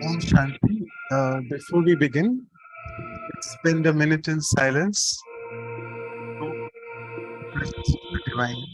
Om Shanti. Before we begin, let's spend a minute in silence to presence of the divine.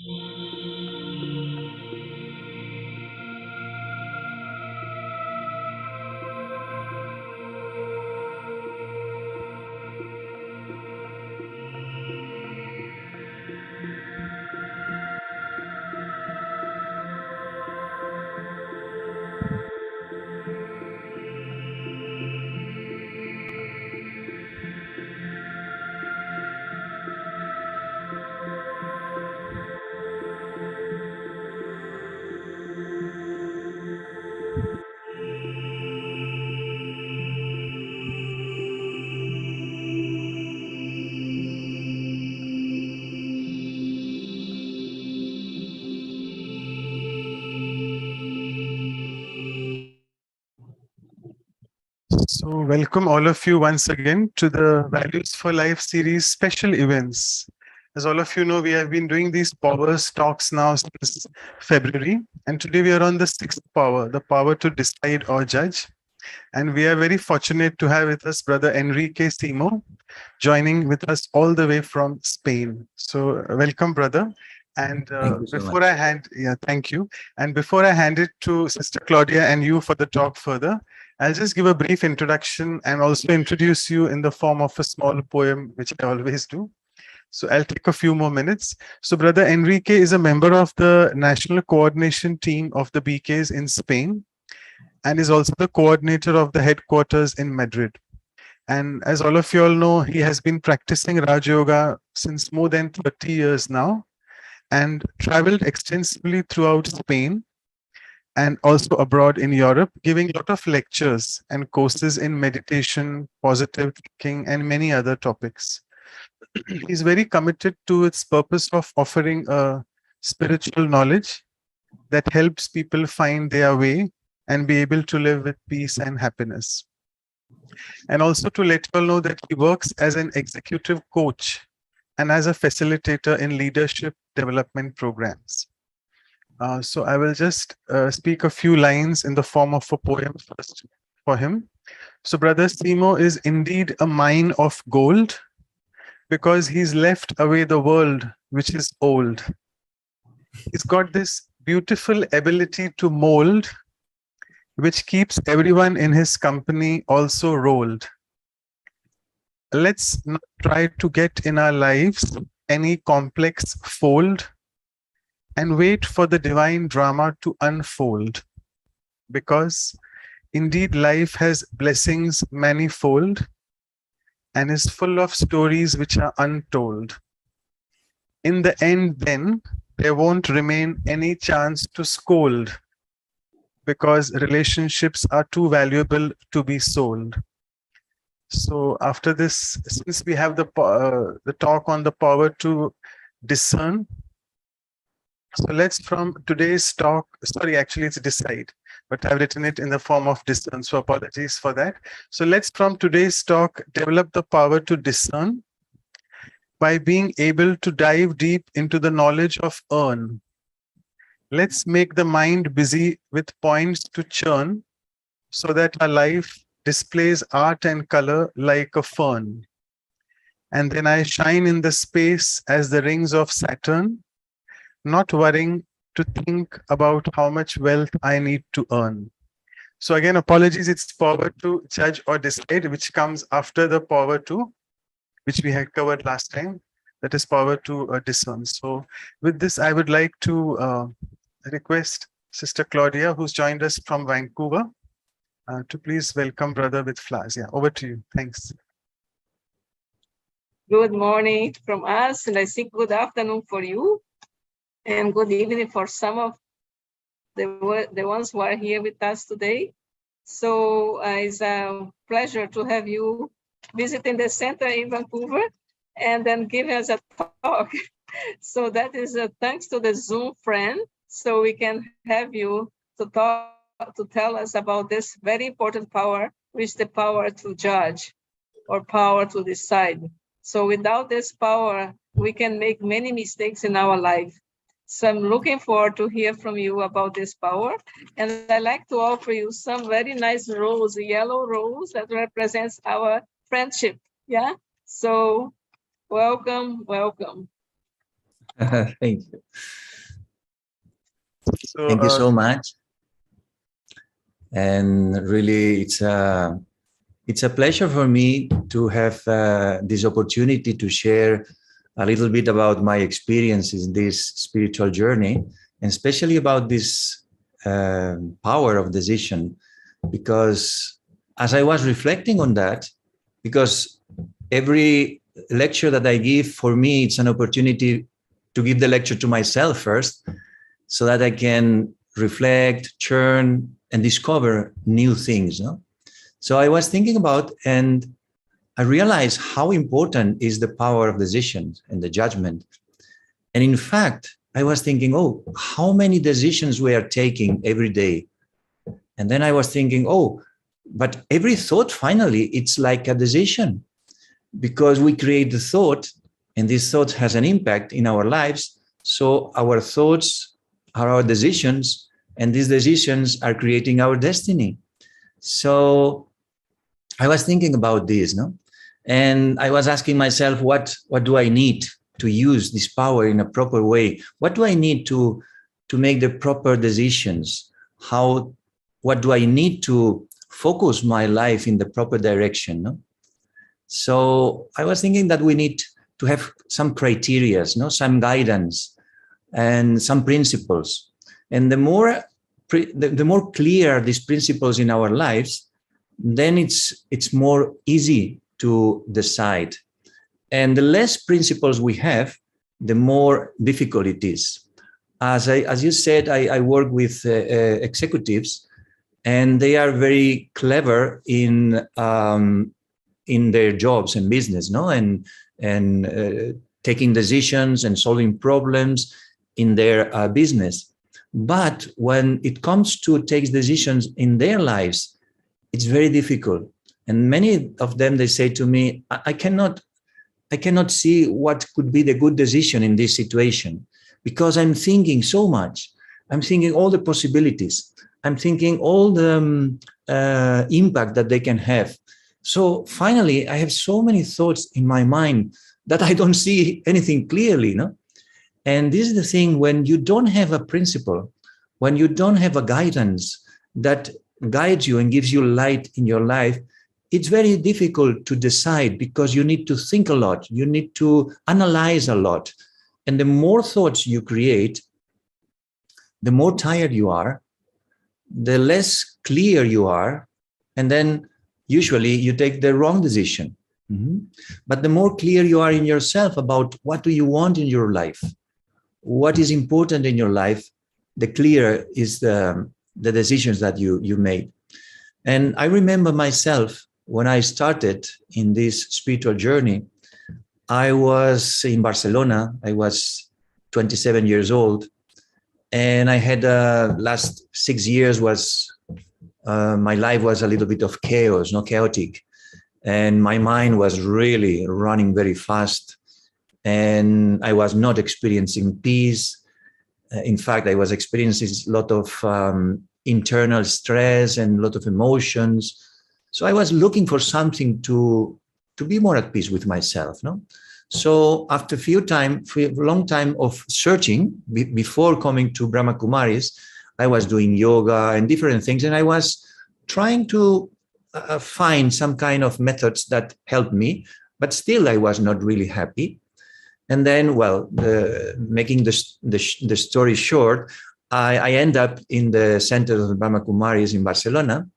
So, welcome all of you once again to the Values for Life series special events. As all of you know, we have been doing these powers talks now since February, and today we are on the sixth power, the power to decide or judge. And we are very fortunate to have with us Brother Enrique Simo, joining with us all the way from Spain. So, welcome, brother. And Thank you so before much. I hand, yeah, thank you. And before I hand it to Sister Claudia and you for the talk further, I'll just give a brief introduction and also introduce you in the form of a small poem, which I always do. So I'll take a few more minutes. So Brother Enrique is a member of the national coordination team of the BKs in Spain and is also the coordinator of the headquarters in Madrid. And as all of you all know, he has been practicing Raj Yoga since more than 30 years now and traveled extensively throughout Spain and also abroad in Europe, giving a lot of lectures and courses in meditation, positive thinking, and many other topics. He's very committed to its purpose of offering a spiritual knowledge that helps people find their way and be able to live with peace and happiness. And also to let you all know that he works as an executive coach and as a facilitator in leadership development programs. So I will just speak a few lines in the form of a poem first for him. So Brother Simo is indeed a mine of gold because he's left away the world which is old. He's got this beautiful ability to mold, which keeps everyone in his company also rolled. Let's not try to get in our lives any complex fold and wait for the divine drama to unfold. Because indeed life has blessings manifold and is full of stories which are untold. In the end, then, there won't remain any chance to scold because relationships are too valuable to be sold. So after this, since we have the talk on the power to discern, so let's from today's talk, sorry, actually it's decide, but I've written it in the form of discern, so apologies for that. So let's from today's talk develop the power to discern by being able to dive deep into the knowledge of earn. Let's make the mind busy with points to churn so that our life displays art and color like a fern. And then I shine in the space as the rings of Saturn, not worrying to think about how much wealth I need to earn. So again, apologies, it's power to judge or decide, which comes after the power to, which we had covered last time, that is power to discern. So with this, I would like to request Sister Claudia, who's joined us from Vancouver, to please welcome brother with flowers. Yeah, over to you. Thanks. Good morning from us, and I think good afternoon for you, and good evening for some of the ones who are here with us today. So it's a pleasure to have you visiting the center in Vancouver and then giving us a talk. So that is thanks to the Zoom friend, so we can have you to talk, to tell us about this very important power, which is the power to judge or power to decide. So without this power, we can make many mistakes in our life. So I'm looking forward to hear from you about this power. And I'd like to offer you some very nice rose, yellow rose that represents our friendship. Yeah. So welcome, welcome. Thank you. So, Thank you so much. And really, it's a pleasure for me to have this opportunity to share a little bit about my experiences in this spiritual journey, and especially about this power of decision. Because as I was reflecting on that, because every lecture that I give, for me, it's an opportunity to give the lecture to myself first, so that I can reflect, churn, and discover new things. No? So I was thinking about, and I realized how important is the power of decisions and the judgment. And in fact, I was thinking, oh, how many decisions we are taking every day? And then I was thinking, oh, but every thought, finally, it's like a decision, because we create the thought, and this thought has an impact in our lives. So our thoughts are our decisions, and these decisions are creating our destiny. So I was thinking about this, no? And I was asking myself, what do I need to use this power in a proper way? What do I need to make the proper decisions? What do I need to focus my life in the proper direction? No? So I was thinking that we need to have some criteria, no? Some guidance and some principles. And the more clear these principles in our lives, then it's more easy to decide. And the less principles we have, the more difficult it is. As you said, I work with executives, and they are very clever in their jobs and business, no, and taking decisions and solving problems in their business. But when it comes to take decisions in their lives, it's very difficult. And many of them, they say to me, I cannot see what could be the good decision in this situation, because I'm thinking so much. I'm thinking all the possibilities. I'm thinking all the impact that they can have. So finally, I have so many thoughts in my mind that I don't see anything clearly, no? And this is the thing, when you don't have a principle, when you don't have a guidance that guides you and gives you light in your life, it's very difficult to decide, because you need to think a lot. You need to analyze a lot. And the more thoughts you create, the more tired you are, the less clear you are. And then usually you take the wrong decision. Mm-hmm. But the more clear you are in yourself about what do you want in your life, what is important in your life, the clearer is the decisions that you made. And I remember myself, when I started in this spiritual journey, I was in Barcelona. I was 27 years old. And I had last 6 years was, my life was a little bit of chaos, not chaotic. And my mind was really running very fast. And I was not experiencing peace. In fact, I was experiencing a lot of internal stress and a lot of emotions. So I was looking for something to be more at peace with myself, no? So after a long time of searching, before coming to Brahma Kumaris, I was doing yoga and different things, and I was trying to find some kind of methods that helped me, but still I was not really happy. And then, well, making the story short, I end up in the center of Brahma Kumaris in Barcelona,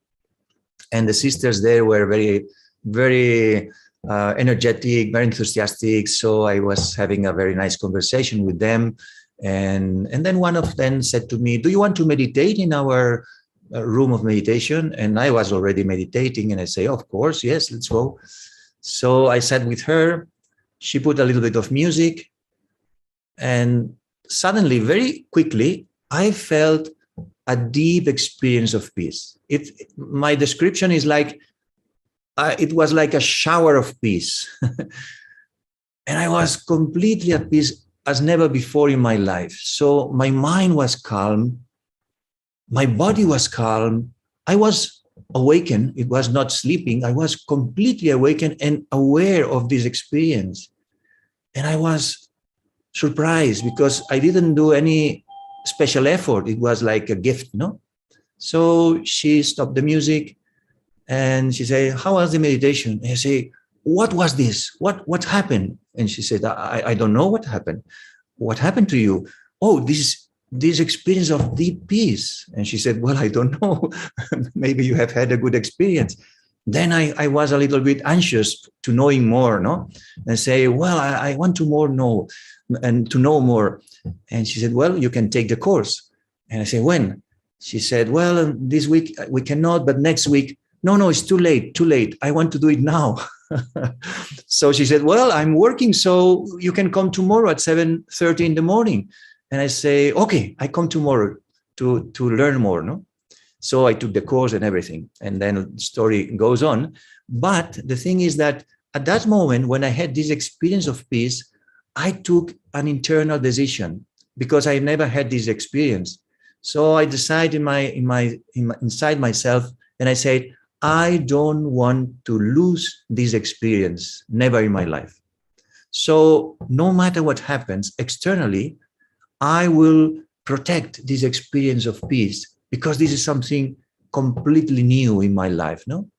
and the sisters there were very, very energetic, very enthusiastic. So I was having a very nice conversation with them. And then one of them said to me, do you want to meditate in our room of meditation? And I was already meditating, and I say, of course, yes, let's go. So I sat with her. She put a little bit of music, and suddenly, very quickly, I felt a deep experience of peace. My description is like, it was like a shower of peace. And I was completely at peace. as never before in my life. So my mind was calm. My body was calm. I was awakened. It was not sleeping. I was completely awakened and aware of this experience. And I was surprised because I didn't do any special effort. It was like a gift, no? So she stopped the music and she said, how was the meditation? And I say, what was this? What happened? And she said, I don't know what happened. What happened to you? Oh, this experience of deep peace. And she said, well, I don't know. Maybe you have had a good experience. Then I was a little bit anxious to knowing more, no? And say, well, I want to know more. And she said, well, you can take the course. And I said, when? She said, well, this week we cannot, but next week. No, it's too late. I want to do it now. So she said, well, I'm working, so you can come tomorrow at 7:30 in the morning. And I say, okay, I come tomorrow to learn more, no? So I took the course and everything. And then the story goes on. But the thing is that at that moment, when I had this experience of peace, I took an internal decision because I never had this experience. So I decided inside myself, and I said, I don't want to lose this experience, never in my life. So no matter what happens externally, I will protect this experience of peace because this is something completely new in my life, no?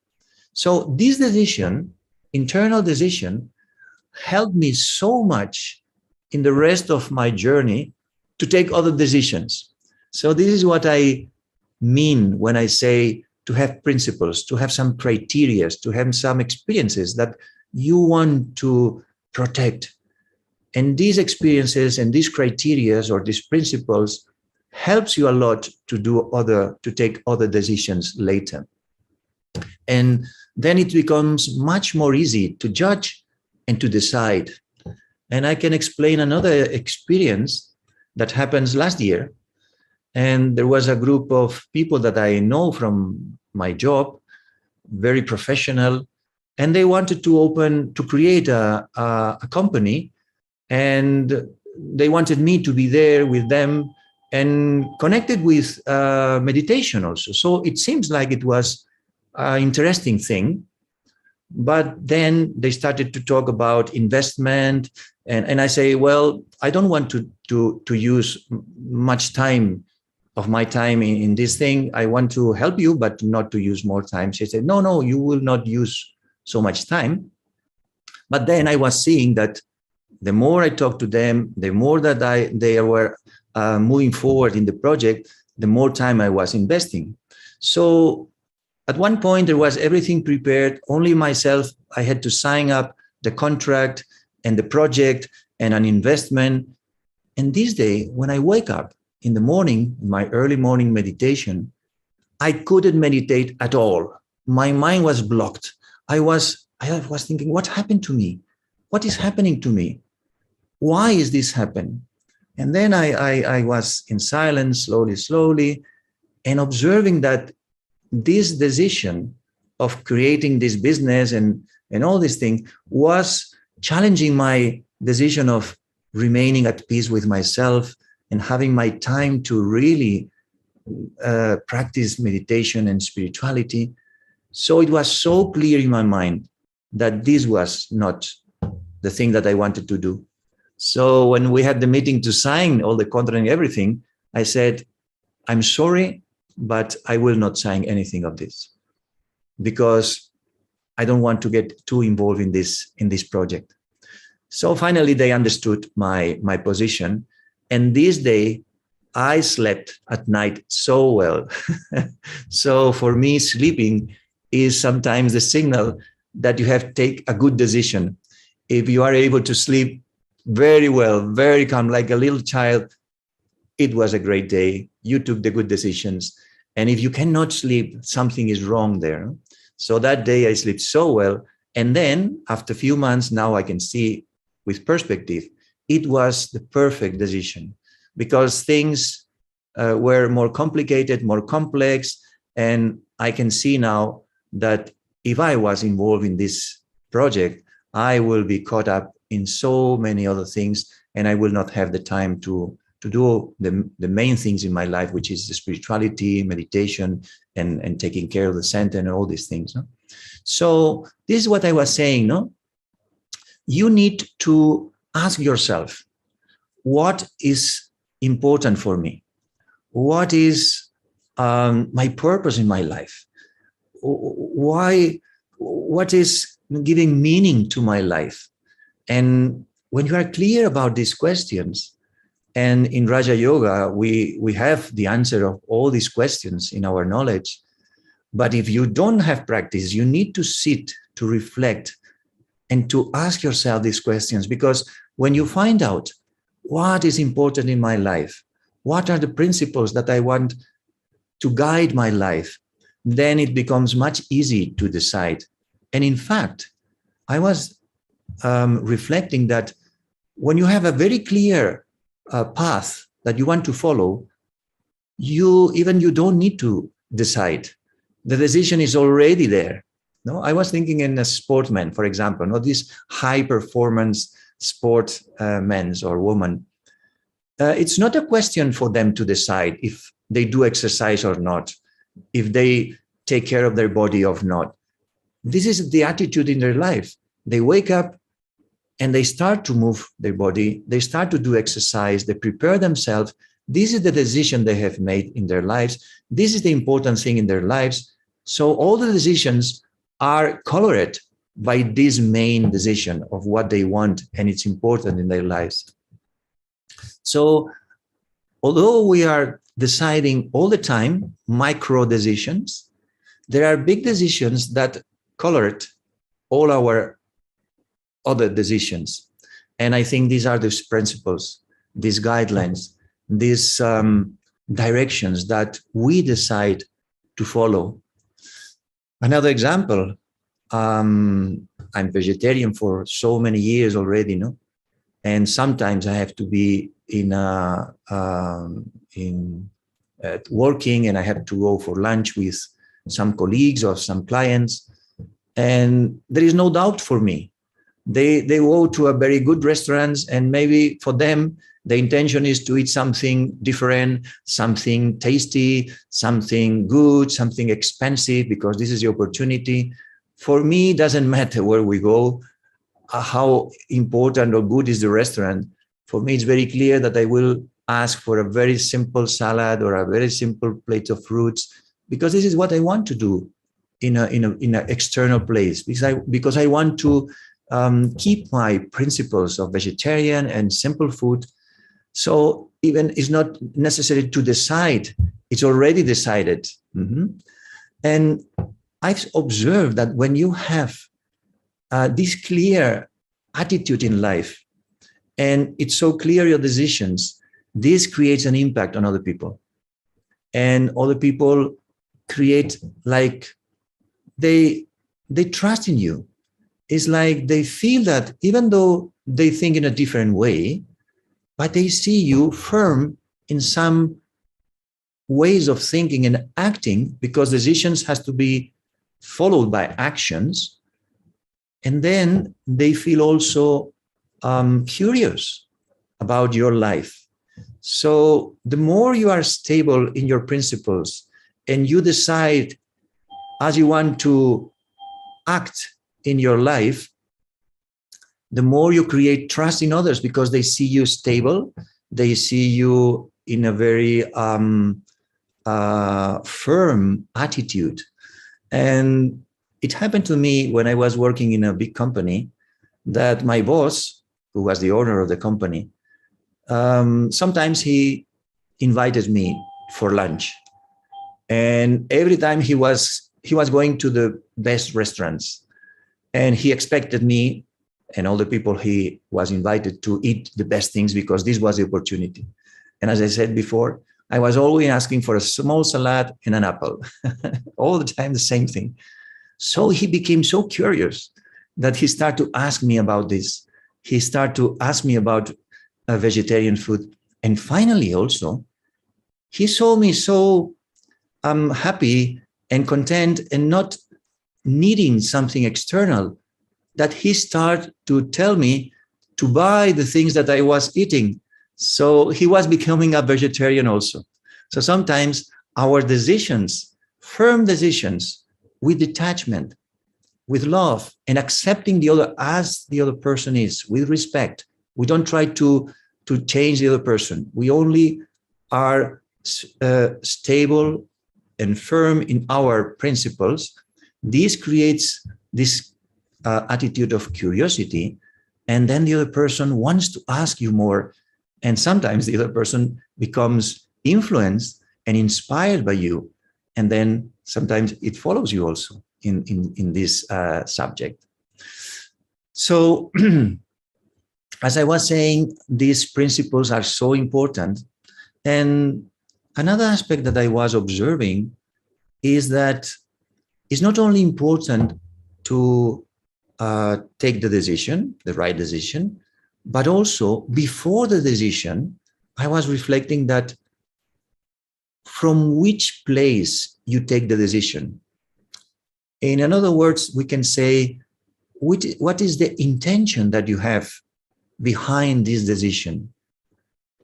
So this decision, internal decision, helped me so much in the rest of my journey to take other decisions. So this is what I mean when I say to have principles, to have some criteria, to have some experiences that you want to protect. And these experiences and these criteria or these principles helps you a lot to take other decisions later. And then it becomes much more easy to judge and to decide. And I can explain another experience that happens last year. And there was a group of people that I know from my job, very professional, and they wanted to create a company, and they wanted me to be there with them and connected with meditation also. So it seems like it was an interesting thing. But then they started to talk about investment, and I say, well, I don't want to use much time of my time in this thing. I want to help you, but not to use more time. She said, no, you will not use so much time. But then I was seeing that the more I talked to them, the more that they were moving forward in the project, the more time I was investing. So at one point, there was everything prepared, only myself. I had to sign up the contract and the project and an investment. And this day, when I wake up in the morning, my early morning meditation, I couldn't meditate at all. My mind was blocked. I was thinking, what happened to me? What is happening to me? Why is this happening? And then I was in silence, slowly, and observing that this decision of creating this business and all these things was challenging my decision of remaining at peace with myself and having my time to really practice meditation and spirituality. So it was so clear in my mind that this was not the thing that I wanted to do. So when we had the meeting to sign all the contract and everything, I said, I'm sorry, but I will not sign anything of this because I don't want to get too involved in this project. So finally, they understood my position. And this day, I slept at night so well. So for me, sleeping is sometimes the signal that you have to take a good decision. If you are able to sleep very well, very calm, like a little child, it was a great day. You took the good decisions. And if you cannot sleep, something is wrong there. So that day I slept so well. And then after a few months, now I can see with perspective, it was the perfect decision because things were more complicated, more complex. And I can see now that if I was involved in this project, I will be caught up in so many other things and I will not have the time to do the main things in my life, which is the spirituality, meditation, and taking care of the center and all these things. No? So this is what I was saying. No, you need to ask yourself, what is important for me? What is my purpose in my life? Why? What is giving meaning to my life? And when you are clear about these questions, and in Raja Yoga, we have the answer of all these questions in our knowledge. But if you don't have practice, you need to sit, to reflect, and to ask yourself these questions. Because when you find out what is important in my life, what are the principles that I want to guide my life, then it becomes much easier to decide. And in fact, I was reflecting that when you have a very clear path that you want to follow, you don't need to decide. The decision is already there. No, I was thinking in a sportman, for example, not this high performance sport men or women. It's not a question for them to decide if they do exercise or not, if they take care of their body or not. This is the attitude in their life. They wake up and they start to move their body. They start to do exercise. They prepare themselves. This is the decision they have made in their lives. This is the important thing in their lives. So all the decisions are colored by this main decision of what they want, and it's important in their lives. So although we are deciding all the time micro decisions, there are big decisions that colored all our other decisions. And I think these are these principles, these guidelines, these directions that we decide to follow. Another example, I'm vegetarian for so many years already, no? And sometimes I have to be working, and I have to go for lunch with some colleagues or some clients. And there is no doubt for me. They go to a very good restaurants, and maybe for them, the intention is to eat something different, something tasty, something good, something expensive, because this is the opportunity. For me, it doesn't matter where we go, how important or good is the restaurant. For me, it's very clear that I will ask for a very simple salad or a very simple plate of fruits, because this is what I want to do in an external place, because I want to keep my principles of vegetarian and simple food. So even it's not necessary to decide, it's already decided. Mm-hmm. And I've observed that when you have this clear attitude in life, and it's so clear your decisions, this creates an impact on other people. And other people create, like, they trust in you. It's like they feel that even though they think in a different way, but they see you firm in some ways of thinking and acting, because decisions has to be followed by actions. And then they feel also curious about your life. So the more you are stable in your principles and you decide as you want to act in your life, the more you create trust in others, because they see you stable, they see you in a very firm attitude. And it happened to me when I was working in a big company, that my boss, who was the owner of the company, sometimes he invited me for lunch. And every time he was going to the best restaurants, and he expected me and all the people he was invited to eat the best things, because this was the opportunity. And as I said before, I was always asking for a small salad and an apple, all the time, the same thing. So he became so curious that he started to ask me about this. He started to ask me about vegetarian food. And finally, also, he saw me so happy and content and not needing something external, that he started to tell me to buy the things that I was eating. So he was becoming a vegetarian also. So sometimes our decisions, firm decisions with detachment, with love, and accepting the other as the other person is, with respect. We don't try to change the other person. We only are stable and firm in our principles. This creates this attitude of curiosity, and then the other person wants to ask you more, and sometimes the other person becomes influenced and inspired by you, and then sometimes it follows you also in this subject. So as I was saying, these principles are so important. And another aspect that I was observing is that it's not only important to take the decision, the right decision, but also before the decision, I was reflecting that from which place you take the decision. In other words, we can say, what is the intention that you have behind this decision?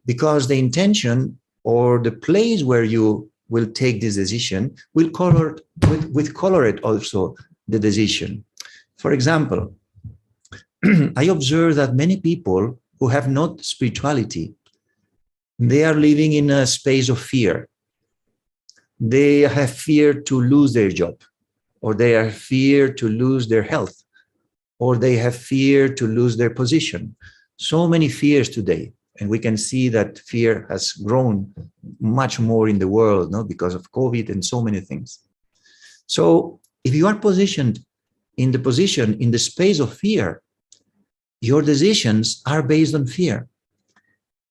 Because the intention or the place where you will take this decision will color it also the decision. For example, I observe that many people who have not spirituality, they are living in a space of fear. They have fear to lose their job, or they have fear to lose their health, or they have fear to lose their position. So many fears today. And we can see that fear has grown much more in the world, no, because of COVID and so many things. So if you are positioned in the space of fear, your decisions are based on fear.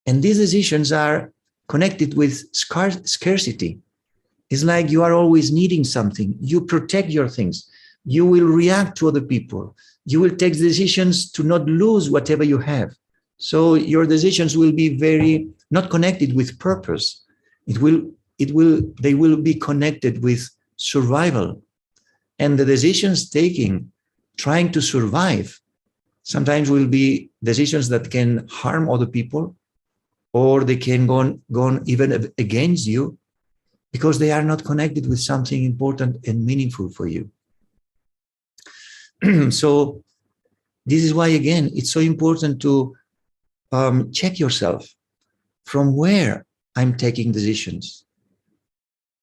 And these decisions are connected with scarcity. It's like you are always needing something. You protect your things. You will react to other people. You will take decisions to not lose whatever you have. So your decisions will be very not connected with purpose. They will be connected with survival. And the decisions taking, trying to survive, sometimes will be decisions that can harm other people, or they can go on even against you, because they are not connected with something important and meaningful for you. So this is why, again, it's so important to check yourself. From where I'm taking decisions?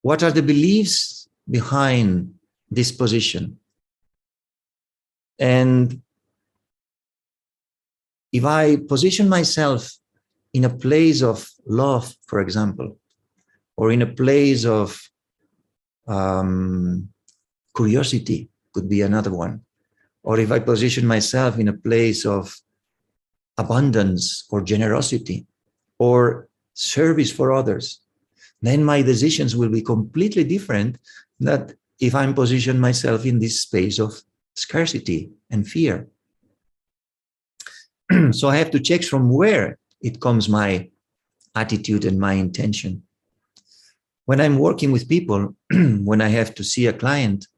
What are the beliefs behind this position? And if I position myself in a place of love, for example, or in a place of curiosity, could be another one. Or if I position myself in a place of abundance or generosity or service for others, then my decisions will be completely different than if I'm positioned myself in this space of scarcity and fear. So I have to check from where it comes my attitude and my intention. When I'm working with people, when I have to see a client,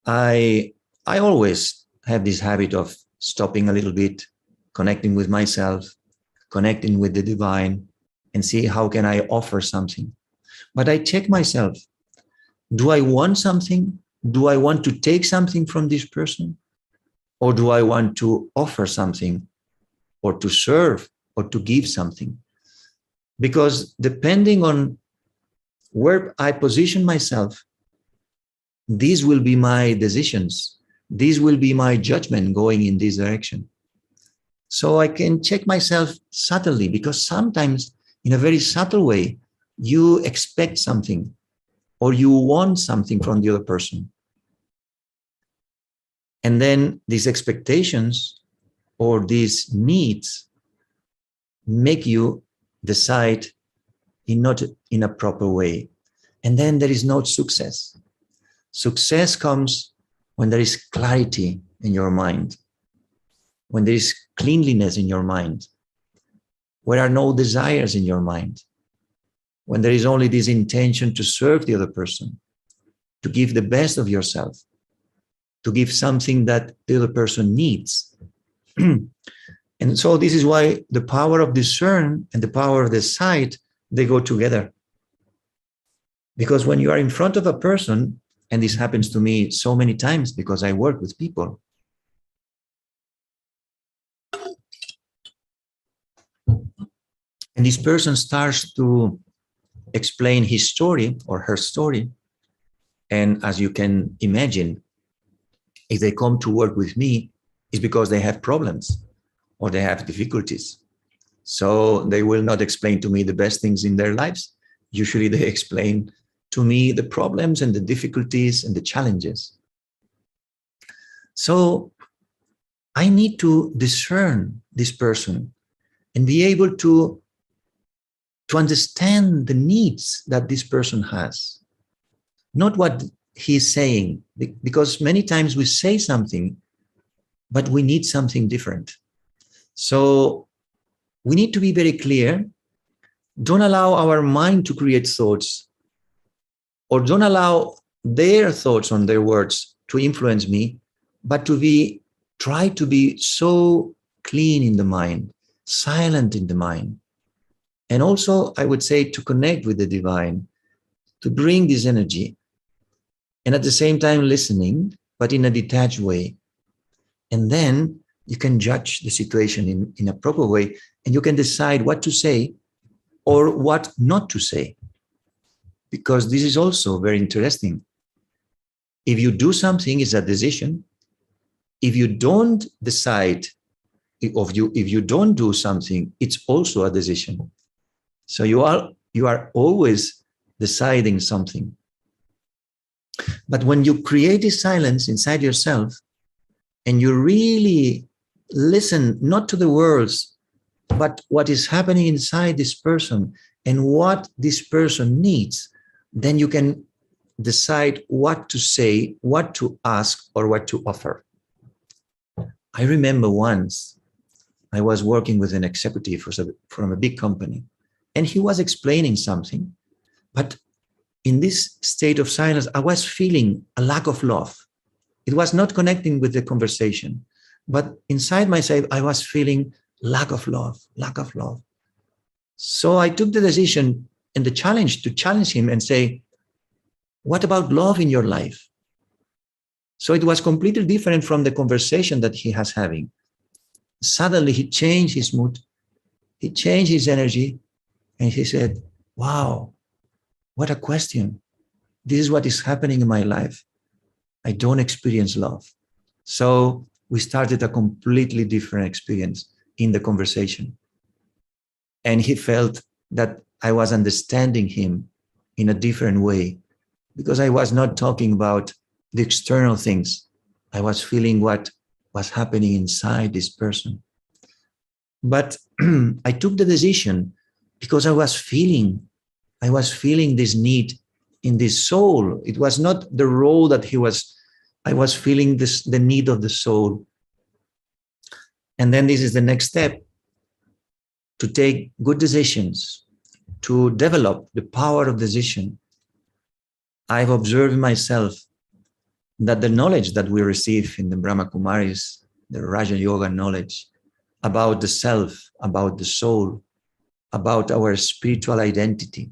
I always have this habit of stopping a little bit, connecting with myself, connecting with the divine, and see how can I offer something. But I check myself. Do I want something? Do I want to take something from this person? Or do I want to offer something, or to serve, or to give something? Because depending on where I position myself, these will be my decisions. These will be my judgment going in this direction. So I can check myself subtly, because sometimes in a very subtle way, you expect something or you want something from the other person. And then these expectations or these needs make you decide not in a proper way. And then there is no success. Success comes when there is clarity in your mind, when there is cleanliness in your mind, when there are no desires in your mind, when there is only this intention to serve the other person, to give the best of yourself, to give something that the other person needs. And so this is why the power of discern and the power of the sight, they go together. Because when you are in front of a person, and this happens to me so many times because I work with people, and this person starts to explain his story or her story, and as you can imagine, if they come to work with me, it's because they have problems or they have difficulties. So they will not explain to me the best things in their lives. Usually they explain to me the problems and the difficulties and the challenges. So I need to discern this person and be able to understand the needs that this person has, not what he's saying, because many times we say something, but we need something different. So we need to be very clear. Don't allow our mind to create thoughts, or don't allow their thoughts on their words to influence me, but try to be so clean in the mind, silent in the mind. And also, I would say, to connect with the divine, to bring this energy, and at the same time listening, but in a detached way. And then you can judge the situation in a proper way, and you can decide what to say or what not to say. Because this is also very interesting. If you do something, it's a decision. If you don't decide, if you don't do something, it's also a decision. So you are always deciding something. But when you create this silence inside yourself and you really listen not to the words, but what is happening inside this person and what this person needs, then you can decide what to say, what to ask, or what to offer. I remember once I was working with an executive from a big company, and he was explaining something, but in this state of silence, I was feeling a lack of love. It was not connecting with the conversation, but inside myself, I was feeling lack of love. So I took the decision and the challenge to challenge him and say, what about love in your life? So it was completely different from the conversation that he was having. Suddenly he changed his mood, he changed his energy, and he said, wow, what a question. This is what is happening in my life. I don't experience love. So we started a completely different experience in the conversation. And he felt that I was understanding him in a different way, because I was not talking about the external things. I was feeling what was happening inside this person. But I took the decision because I was feeling this need in this soul. It was not the role that I was feeling the need of the soul. And then this is the next step, to take good decisions, to develop the power of decision. I've observed myself that the knowledge that we receive in the Brahma Kumaris, the Raja Yoga knowledge about the self, about the soul, about our spiritual identity,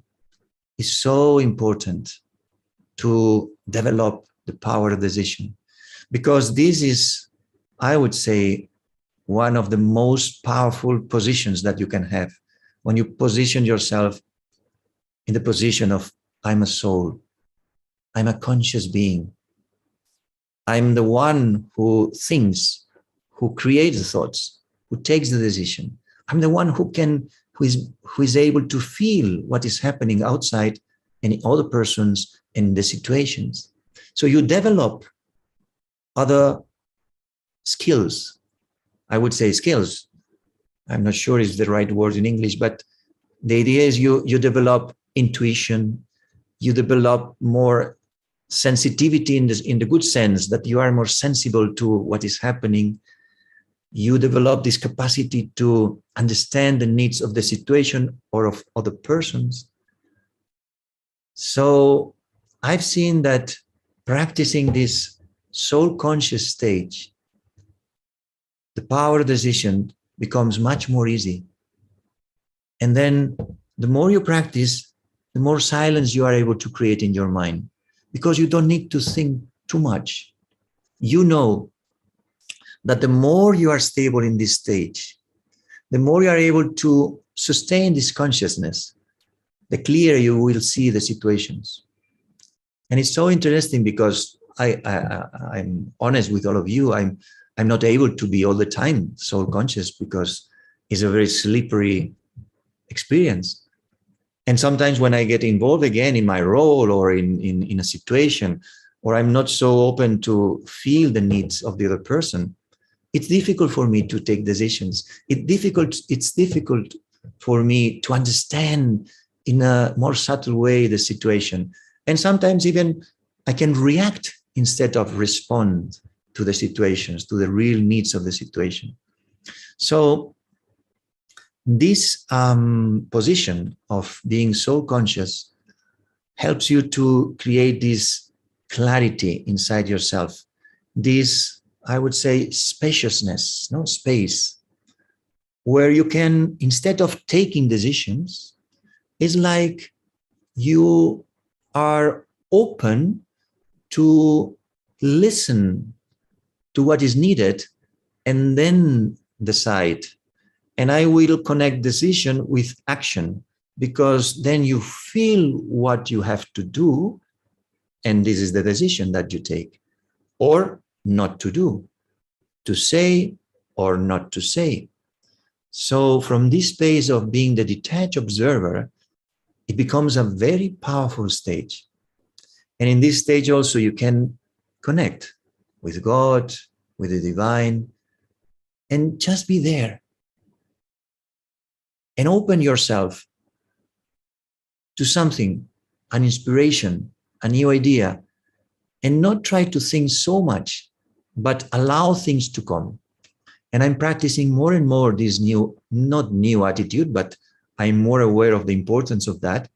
is so important to develop the power of decision. Because this is, I would say, one of the most powerful positions that you can have, when you position yourself in the position of, I'm a soul, I'm a conscious being, I'm the one who thinks, who creates the thoughts, who takes the decision. I'm the one who is able to feel what is happening outside in other persons and the situations. So you develop other skills. I would say skills. I'm not sure it's the right word in English, but the idea is you develop intuition, you develop more sensitivity in the good sense, that you are more sensible to what is happening. You develop this capacity to understand the needs of the situation or of other persons. So I've seen that practicing this soul conscious stage, the power of decision becomes much more easy. And then the more you practice, the more silence you are able to create in your mind, because you don't need to think too much. You know that the more you are stable in this stage, the more you are able to sustain this consciousness, the clearer you will see the situations. And it's so interesting because I'm honest with all of you. I'm not able to be all the time soul conscious because it's a very slippery experience. And sometimes when I get involved again in my role or in a situation, or I'm not so open to feel the needs of the other person, it's difficult for me to take decisions. It's difficult for me to understand in a more subtle way the situation. And sometimes even I can react instead of respond to the situations, to the real needs of the situation. So this position of being so conscious helps you to create this clarity inside yourself, this, I would say, spaciousness, no space, where you can, instead of taking decisions, it's like you are open to listen to what is needed and then decide. And I will connect decision with action, because then you feel what you have to do, and this is the decision that you take, or not to do, to say or not to say. So from this space of being the detached observer, it becomes a very powerful stage. And in this stage also you can connect with God, with the divine, and just be there. And open yourself to something, an inspiration, a new idea, and not try to think so much, but allow things to come. And I'm practicing more and more this not new attitude, but I'm more aware of the importance of that.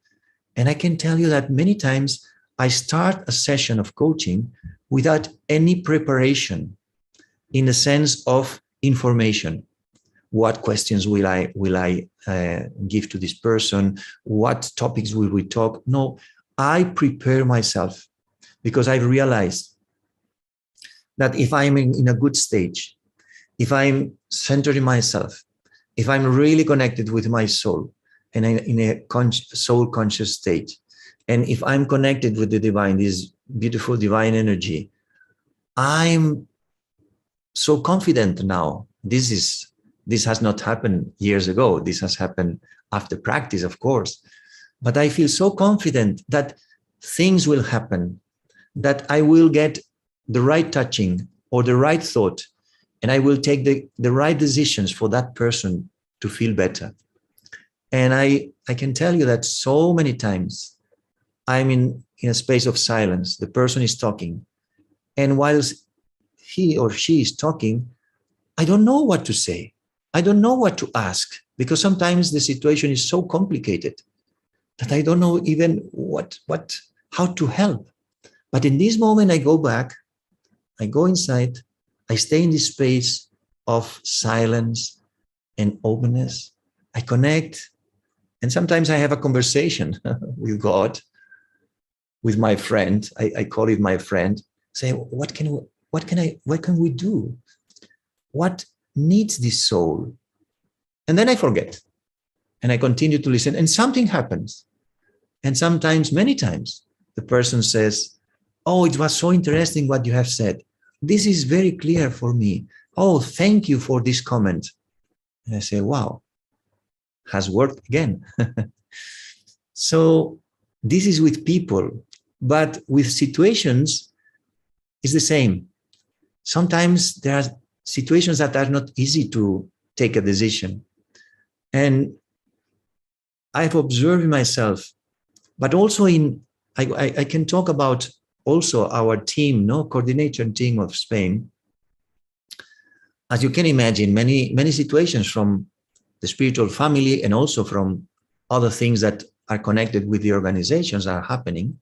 And I can tell you that many times I start a session of coaching without any preparation in the sense of information. What questions will I give to this person? What topics will we talk? No, I prepare myself, because I realized that if I'm in a good stage, if I'm centered in myself, if I'm really connected with my soul and in a soul conscious state, and if I'm connected with the divine, this beautiful divine energy, I'm so confident now. This has not happened years ago. This has happened after practice, of course. But I feel so confident that things will happen, that I will get the right touching or the right thought, and I will take the right decisions for that person to feel better. And I can tell you that so many times I'm in a space of silence. The person is talking. And whilst he or she is talking, I don't know what to say. I don't know what to ask, because sometimes the situation is so complicated that I don't know even how to help. But in this moment, I go back, I go inside, I stay in this space of silence and openness. I connect, and sometimes I have a conversation with God, with my friend. I call it my friend. Say, what can we do? What needs this soul? And then I forget, and I continue to listen, and something happens. And sometimes, many times, the person says, oh, it was so interesting what you have said. This is very clear for me. Oh, thank you for this comment. And I say, wow, has worked again. So this is with people, but with situations, it's the same. Sometimes there are situations that are not easy to take a decision. And I've observed myself, but also I can talk about also our team, coordination team of Spain. As you can imagine, many situations from the spiritual family and also from other things that are connected with the organizations are happening.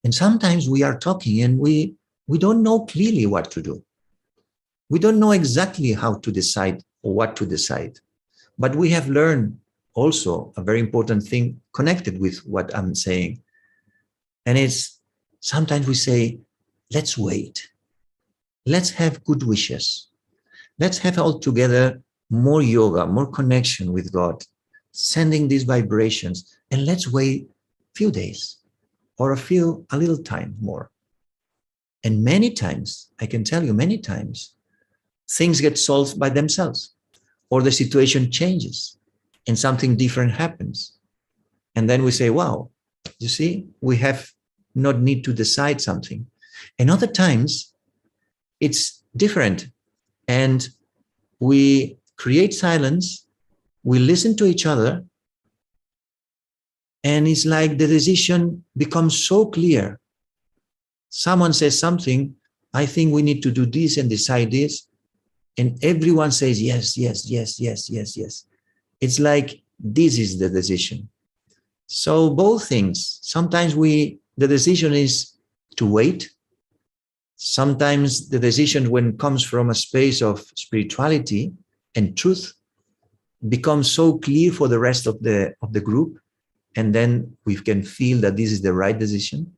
And sometimes we are talking and we don't know clearly what to do. We don't know exactly how to decide what to decide. But we have learned also a very important thing connected with what I'm saying. And it's sometimes we say, let's wait. Let's have good wishes. Let's have altogether more yoga, more connection with God, sending these vibrations, and let's wait a few days or a little time more. And many times, I can tell you many times, things get solved by themselves, or the situation changes and something different happens. And then we say, wow, you see, we have not need to decide something. And other times it's different. And we create silence, we listen to each other, and it's like the decision becomes so clear. Someone says something, I think we need to do this and decide this. And everyone says, yes, yes, yes, yes, yes, yes. It's like, this is the decision. So both things, sometimes the decision is to wait. Sometimes the decision, when it comes from a space of spirituality and truth, becomes so clear for the rest of the group. And then we can feel that this is the right decision.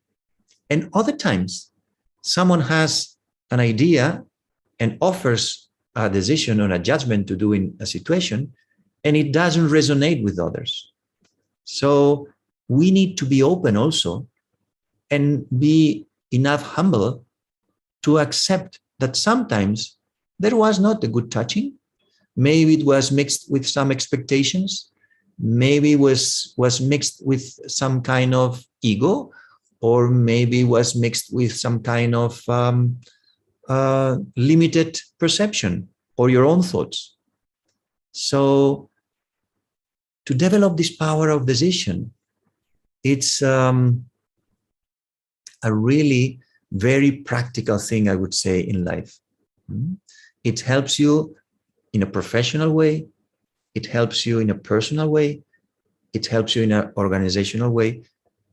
And other times, someone has an idea and offers a decision or a judgment to do in a situation, and it doesn't resonate with others. So we need to be open also and be enough humble to accept that sometimes there was not a good touching. Maybe it was mixed with some expectations. Maybe it was mixed with some kind of ego, or maybe it was mixed with some kind of limited perception or your own thoughts. So to develop this power of decision, it's a really very practical thing, I would say, in life. It helps you in a professional way. It helps you in a personal way. It helps you in an organizational way.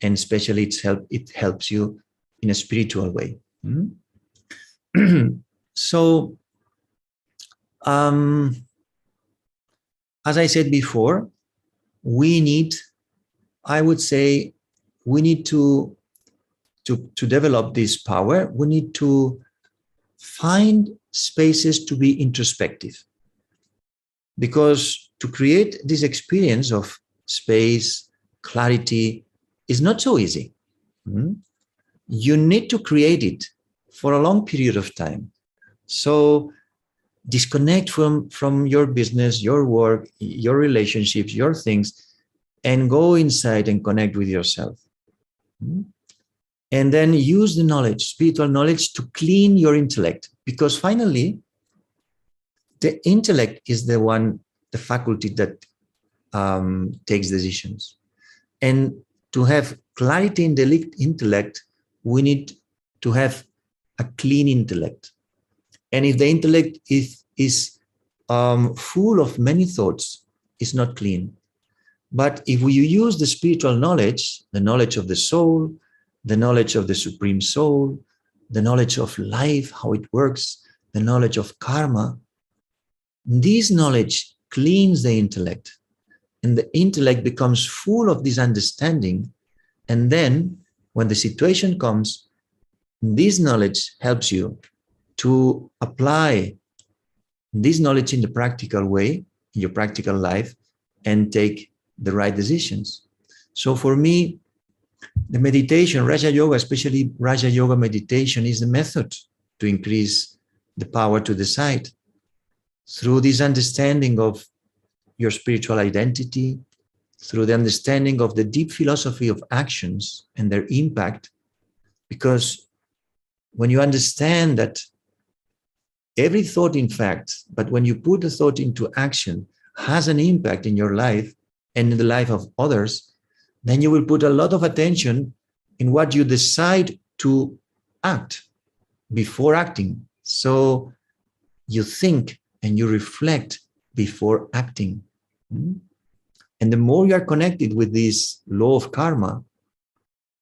And especially it helps you in a spiritual way. So, as I said before, I would say we need to develop this power. We need to find spaces to be introspective, because to create this experience of space, clarity, is not so easy. You need to create it for a long period of time. So disconnect from your business, your work, your relationships, your things, and go inside and connect with yourself. And then use the knowledge, spiritual knowledge, to clean your intellect, because finally, the intellect is the faculty that takes decisions. And to have clarity in the intellect, we need to have a clean intellect. And if the intellect is full of many thoughts, it's not clean. But if we use the spiritual knowledge, the knowledge of the soul, the knowledge of the Supreme Soul, the knowledge of life, how it works, the knowledge of karma, this knowledge cleans the intellect. And the intellect becomes full of this understanding. And then when the situation comes, this knowledge helps you to apply this knowledge in the practical way, in your practical life, and take the right decisions. So for me, the meditation, Raja Yoga, especially Raja Yoga meditation, is the method to increase the power to decide. Through this understanding of your spiritual identity, through the understanding of the deep philosophy of actions and their impact, because when you understand that every thought, in fact, but when you put the thought into action, has an impact in your life and in the life of others, then you will put a lot of attention in what you decide to act before acting. So you think and you reflect before acting. And the more you are connected with this law of karma,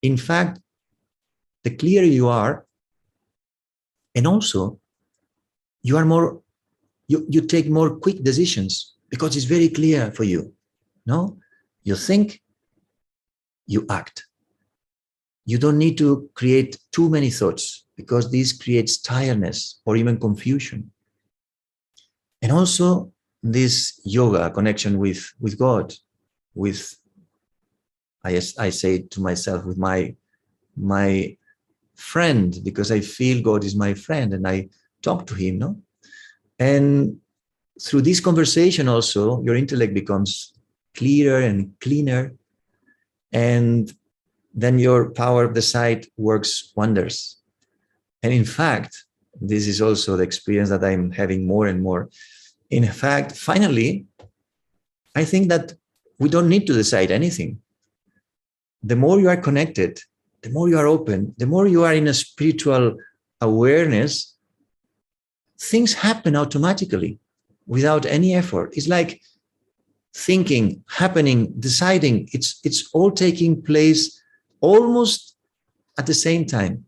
in fact, the clearer you are, and also you are more you take more quick decisions because it's very clear for you. No, you think, you act. You don't need to create too many thoughts because this creates tiredness or even confusion. And also this yoga connection with God, with, I say to myself, with my friend, because I feel God is my friend and I talk to him, no? And through this conversation also, your intellect becomes clearer and cleaner, and then your power of the sight works wonders. And in fact, this is also the experience that I'm having more and more. In fact, finally, I think that we don't need to decide anything. The more you are connected, the more you are open, the more you are in a spiritual awareness, things happen automatically without any effort. It's like thinking, happening, deciding. It's all taking place almost at the same time.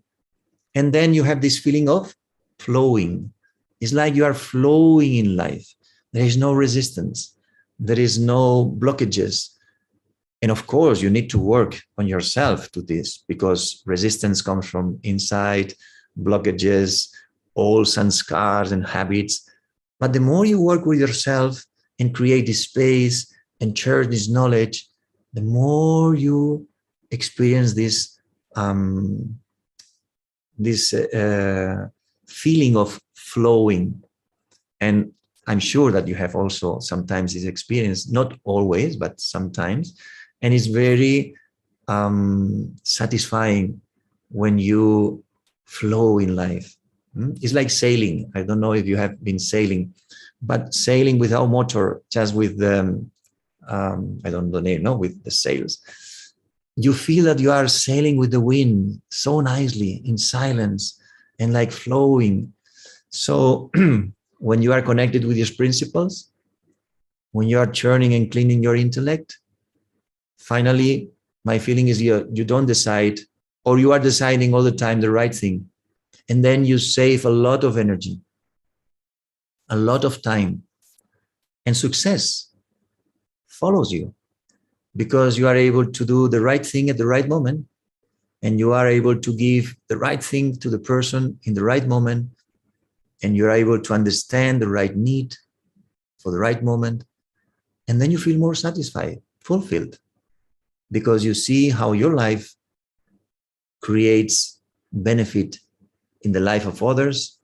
And then you have this feeling of flowing. It's like you are flowing in life. There is no resistance. There is no blockages. And of course, you need to work on yourself to this, because resistance comes from inside, blockages, old sanskars and habits. But the more you work with yourself and create this space and share this knowledge, the more you experience this feeling of flowing. And I'm sure that you have also sometimes this experience, not always, but sometimes. And it's very satisfying when you flow in life. It's like sailing. I don't know if you have been sailing, but sailing without motor, just with the, I don't know the name, no, with the sails. You feel that you are sailing with the wind so nicely in silence and like flowing. So when you are connected with these principles, when you are churning and cleaning your intellect, finally, my feeling is you don't decide, or you are deciding all the time the right thing. And then you save a lot of energy, a lot of time, and success follows you, because you are able to do the right thing at the right moment, and you are able to give the right thing to the person in the right moment, and you're able to understand the right need for the right moment. And then you feel more satisfied, fulfilled, because you see how your life creates benefit in the life of others.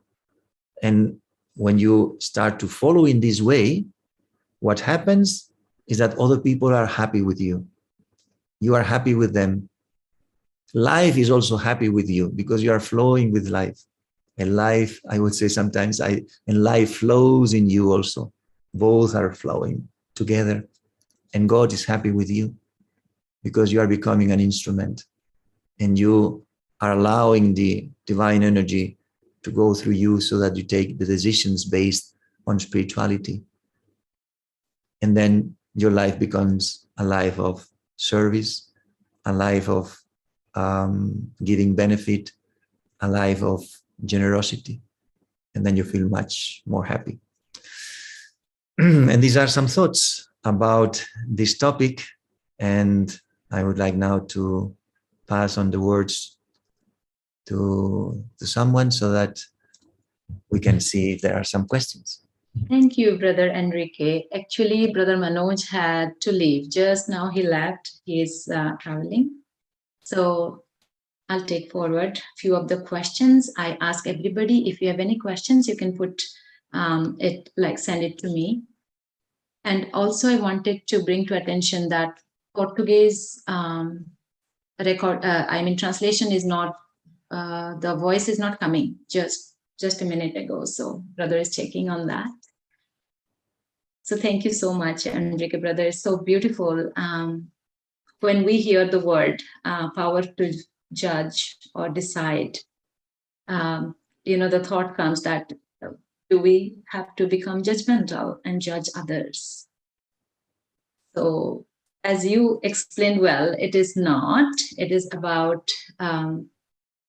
And when you start to follow in this way, what happens is that other people are happy with you. You are happy with them. Life is also happy with you because you are flowing with life. And life, I would say sometimes, and life flows in you also. Both are flowing together. And God is happy with you because you are becoming an instrument, and you are allowing the divine energy to go through you so that you take the decisions based on spirituality. And then your life becomes a life of service, a life of giving benefit, a life of generosity. And then you feel much more happy. And these are some thoughts about this topic. And I would like now to pass on the words to someone so that we can see if there are some questions. Thank you, Brother Enrique. Actually, Brother Manoj had to leave. Just now he left. He is traveling. So I'll take forward a few of the questions. I ask everybody, if you have any questions, you can put it, like send it to me. And also I wanted to bring to attention that Portuguese translation is not, the voice is not coming just a minute ago. So brother is checking on that. So thank you so much, Enrique, brother. It's so beautiful. When we hear the word power to judge or decide, the thought comes that, do we have to become judgmental and judge others? So as you explained well, it is not. It is about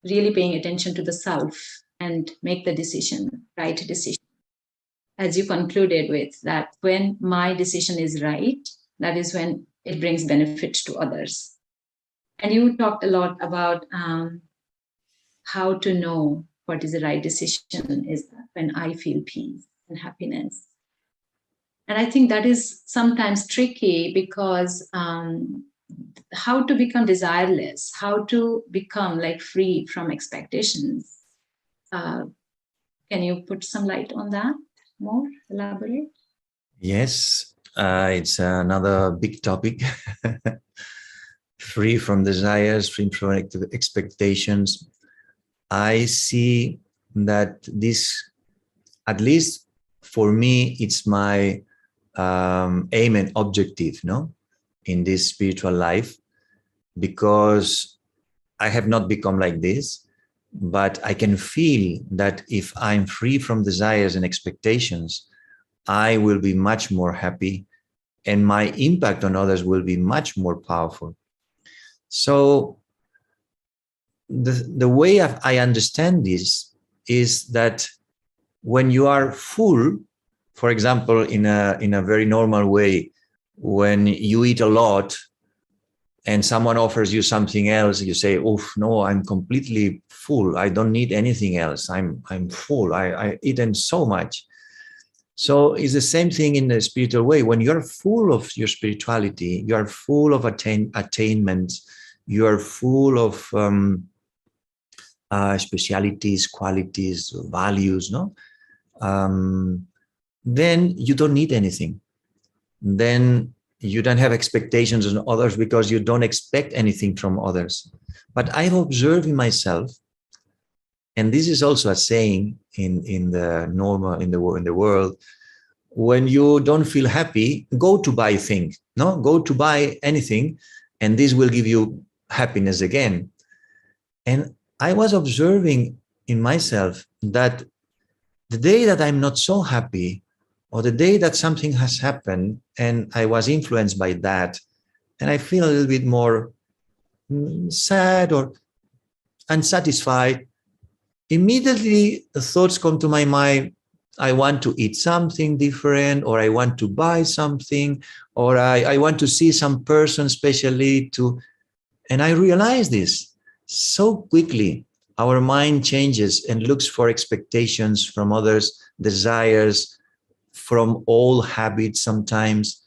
really paying attention to the self and make the decision, right decision. as you concluded with, that when my decision is right, that is when it brings benefit to others. And you talked a lot about how to know what is the right decision is when I feel peace and happiness. And I think that is sometimes tricky because how to become desireless, how to become like free from expectations. Can you put some light on that more, elaborate? Yes, it's another big topic. Free from desires, free from expectations. I see that this, at least for me, it's my aim and objective, no, in this spiritual life, because I have not become like this, but I can feel that if I'm free from desires and expectations, I will be much more happy and my impact on others will be much more powerful. So the way I understand this is that when you are full, for example, in a very normal way, when you eat a lot and someone offers you something else, you say, "Oh no, I'm completely full. I don't need anything else. I'm full. I eaten so much." So it's the same thing in the spiritual way. When you're full of your spirituality, you are full of attainments, you are full of specialities, qualities, values, no? Then you don't need anything. Then you don't have expectations on others because you don't expect anything from others. But I've observed in myself, and this is also a saying in the world, when you don't feel happy, go to buy things, no? Go to buy anything, and this will give you happiness again. And I was observing in myself that the day that I'm not so happy, or the day that something has happened and I was influenced by that, and I feel a little bit more sad or unsatisfied, immediately the thoughts come to my mind. I want to eat something different, or I want to buy something, or I want to see some person especially to, and I realize this so quickly. Our mind changes and looks for expectations from others, desires from old habits sometimes.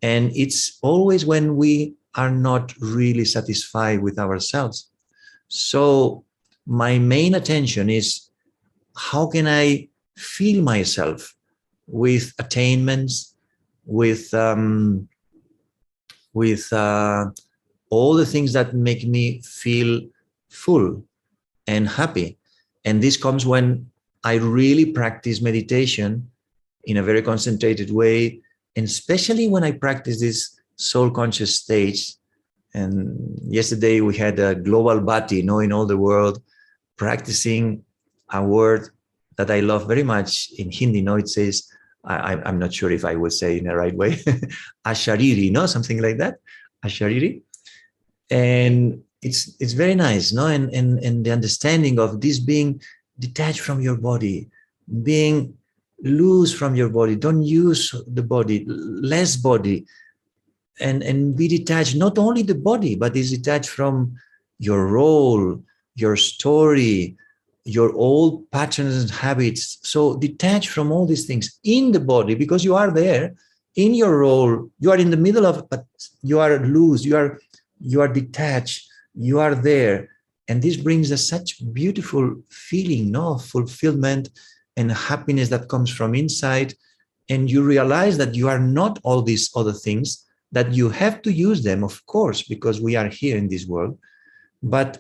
And it's always when we are not really satisfied with ourselves. So my main attention is, how can I feel myself with attainments, with all the things that make me feel full and happy. And this comes when I really practice meditation in a very concentrated way, and especially when I practice this soul conscious stage. And yesterday we had a global bhati, in all the world, practicing a word that I love very much in Hindi. It says, I'm not sure if I would say in the right way, ashariri, something like that, ashariri. And it's very nice, and the understanding of this being detached from your body, being loose from your body, don't use the body, less body, and be detached, not only the body, but is detached from your role, your story, your old patterns and habits. So detached from all these things in the body, because you are there in your role, you are in the middle of, but you are loose, you are detached, you are there. And this brings us such beautiful feeling, of fulfillment and happiness that comes from inside. And you realize that you are not all these other things, that you have to use them, of course, because we are here in this world. But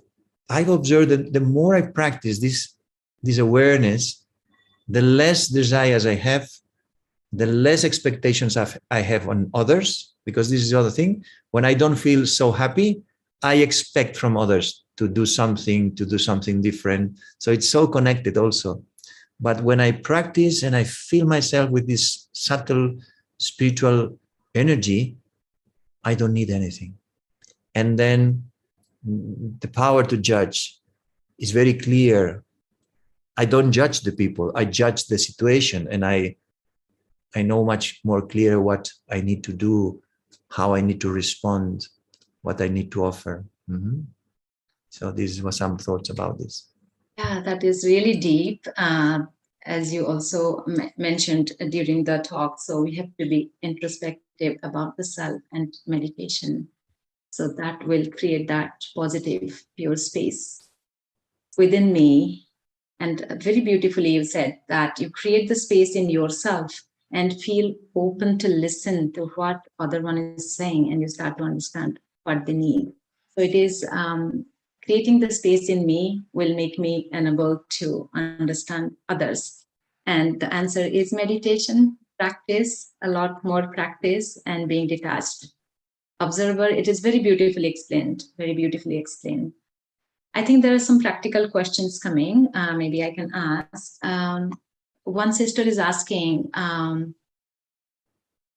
I've observed that the more I practice this awareness, the less desires I have, the less expectations I have on others, because this is the other thing. When I don't feel so happy, I expect from others to do something different. So it's so connected also. But when I practice and I feel myself with this subtle spiritual energy, I don't need anything. And then the power to judge is very clear. I don't judge the people, I judge the situation, and I I know much more clear what I need to do, how I need to respond, what I need to offer. So these were some thoughts about this. Yeah, that is really deep. As you also mentioned during the talk, so we have to be introspective about the self and meditation. So that will create that positive, pure space within me. And very beautifully, you said that you create the space in yourself and feel open to listen to what other one is saying, and you start to understand what they need. So it is creating the space in me will make me unable to understand others. And the answer is meditation, practice, a lot more practice, and being detached. Observer, it is very beautifully explained, very beautifully explained. I think there are some practical questions coming. Maybe I can ask. One sister is asking,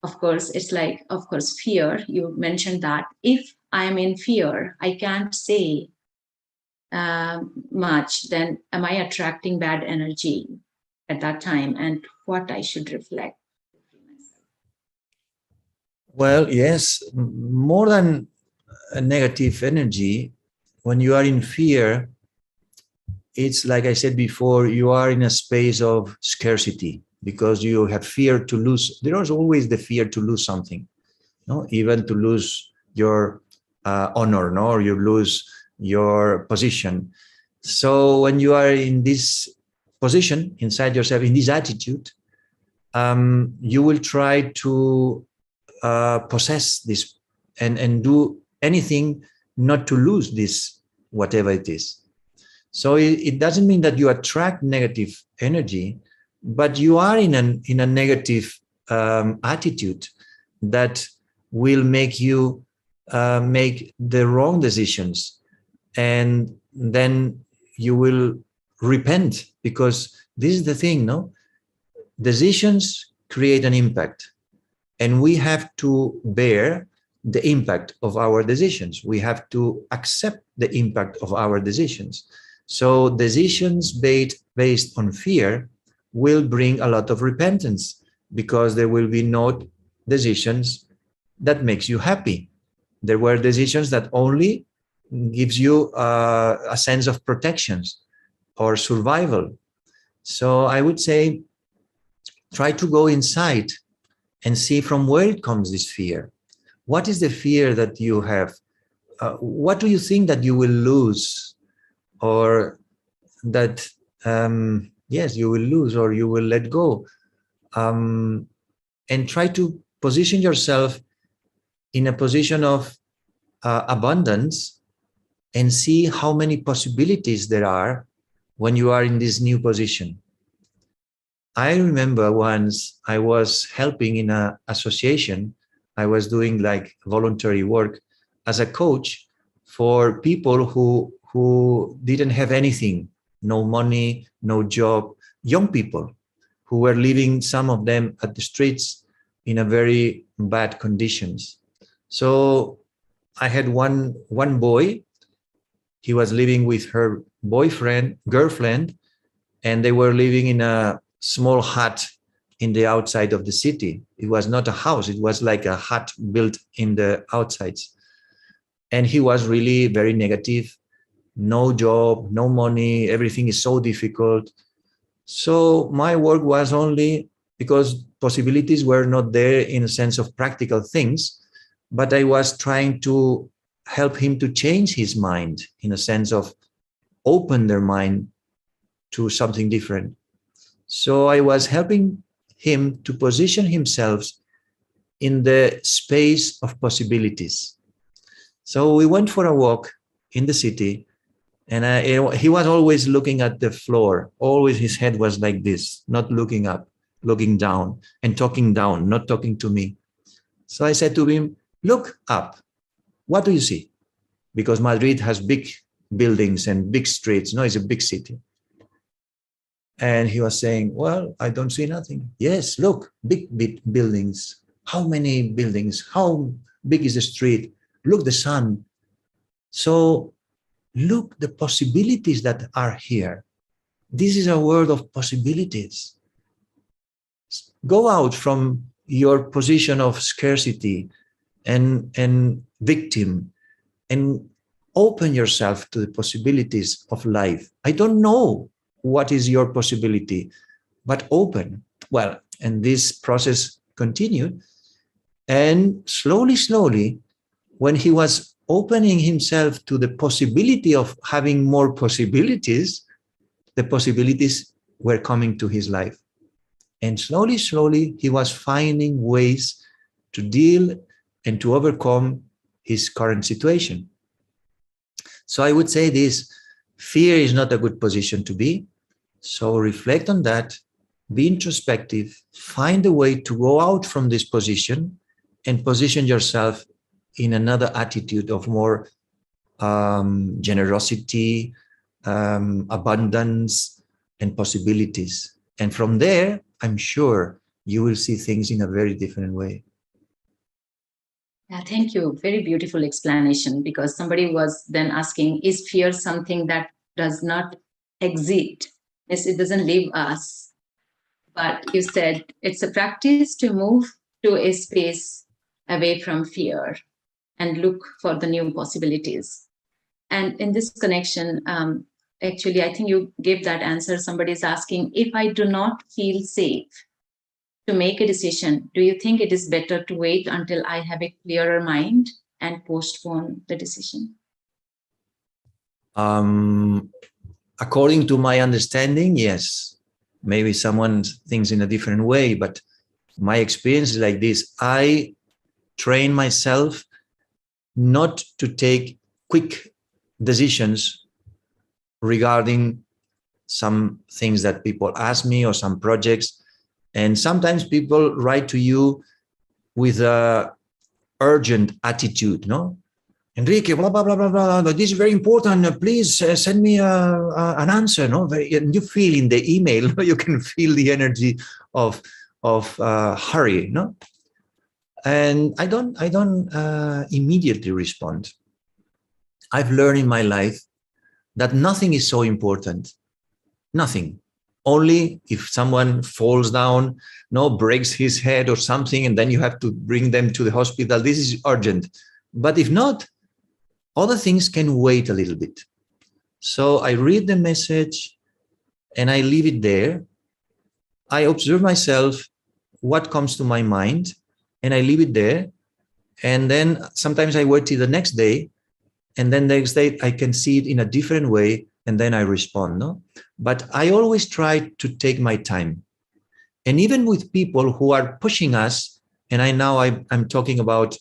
of course, it's like, of course, fear. You mentioned that if I'm in fear, I can't say much, then am I attracting bad energy at that time, and what I should reflect? Well, yes, more than a negative energy, when you are in fear, it's like I said before, you are in a space of scarcity because you have fear to lose. There is always the fear to lose something, no? Even to lose your honor, no? Or you lose your position. So when you are in this position inside yourself, in this attitude, you will try to possess this and do anything not to lose this, whatever it is. So it doesn't mean that you attract negative energy, but you are in a negative attitude that will make you make the wrong decisions, and then you will repent, because this is the thing, no? Decisions create an impact, and we have to bear the impact of our decisions. We have to accept the impact of our decisions. So decisions based on fear will bring a lot of repentance, because there will be no decisions that makes you happy. There were decisions that only gives you a sense of protections or survival. So I would say, try to go inside and see from where it comes, this fear. What is the fear that you have? What do you think that you will lose, or that, yes, you will lose or you will let go? And try to position yourself in a position of abundance, and see how many possibilities there are when you are in this new position. I remember once I was helping in an association. I was doing like voluntary work as a coach for people who didn't have anything, no money, no job, young people who were living, some of them at the streets in a very bad conditions. So I had one boy. He was living with her girlfriend, and they were living in a small hut in the outside of the city. It was not a house, it was like a hut built in the outsides. And he was really very negative. No job, no money, everything is so difficult. So my work was only, because possibilities were not there in a sense of practical things, but I was trying to help him to change his mind, in a sense of open their mind to something different. So I was helping him to position himself in the space of possibilities. So we went for a walk in the city, and he was always looking at the floor. Always his head was like this, not looking up, looking down, and talking down, not talking to me. So I said to him, look up. What do you see? Because Madrid has big buildings and big streets. No, it's a big city. And he was saying, well, I don't see nothing. Yes, look, big buildings. How many buildings? How big is the street? Look, the sun. So look, the possibilities that are here. This is a world of possibilities. Go out from your position of scarcity and victim, and open yourself to the possibilities of life. I don't know what is your possibility, but open. Well, and this process continued. And slowly, when he was opening himself to the possibility of having more possibilities, the possibilities were coming to his life. And slowly, he was finding ways to deal and to overcome his current situation. So I would say this: fear is not a good position to be. So reflect on that, be introspective, find a way to go out from this position and position yourself in another attitude of more generosity, abundance, and possibilities. And from there, I'm sure you will see things in a very different way. Yeah, thank you. Very beautiful explanation, because somebody was then asking, is fear something that does not exist? Yes, it doesn't leave us. But you said it's a practice to move to a space away from fear and look for the new possibilities. And in this connection, actually, I think you gave that answer. Somebody is asking, if I do not feel safe to make a decision, do you think it is better to wait until I have a clearer mind and postpone the decision? According to my understanding, yes. Maybe someone thinks in a different way, but my experience is like this. I train myself not to take quick decisions regarding some things that people ask me or some projects. And sometimes people write to you with a urgent attitude, no? Enrique, blah, blah, blah, blah, blah. This is very important. Please send me an answer. No, and you feel in the email, you can feel the energy of hurry. No, and I don't immediately respond. I've learned in my life that nothing is so important. Nothing. Only if someone falls down, no, breaks his head or something, and then you have to bring them to the hospital. This is urgent. But if not, other things can wait a little bit. So I read the message and I leave it there. I observe myself, what comes to my mind, and I leave it there. And then sometimes I wait till the next day, and then the next day I can see it in a different way, and then I respond. No, but I always try to take my time. And even with people who are pushing us, and I'm talking about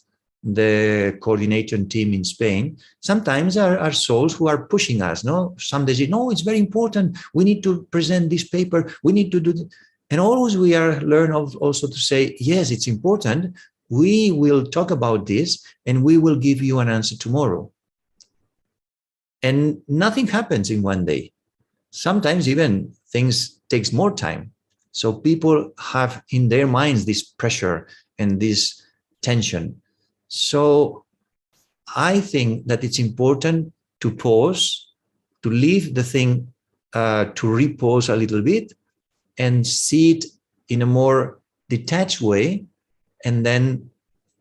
the coordination team in Spain, sometimes are souls who are pushing us. No, some they say, no, it's very important. We need to present this paper. We need to do this. And always we are learn also to say, yes, it's important. We will talk about this and we will give you an answer tomorrow. And nothing happens in one day. Sometimes even things takes more time. So people have in their minds this pressure and this tension. So I think that it's important to pause, to leave the thing, to repose a little bit and see it in a more detached way, and then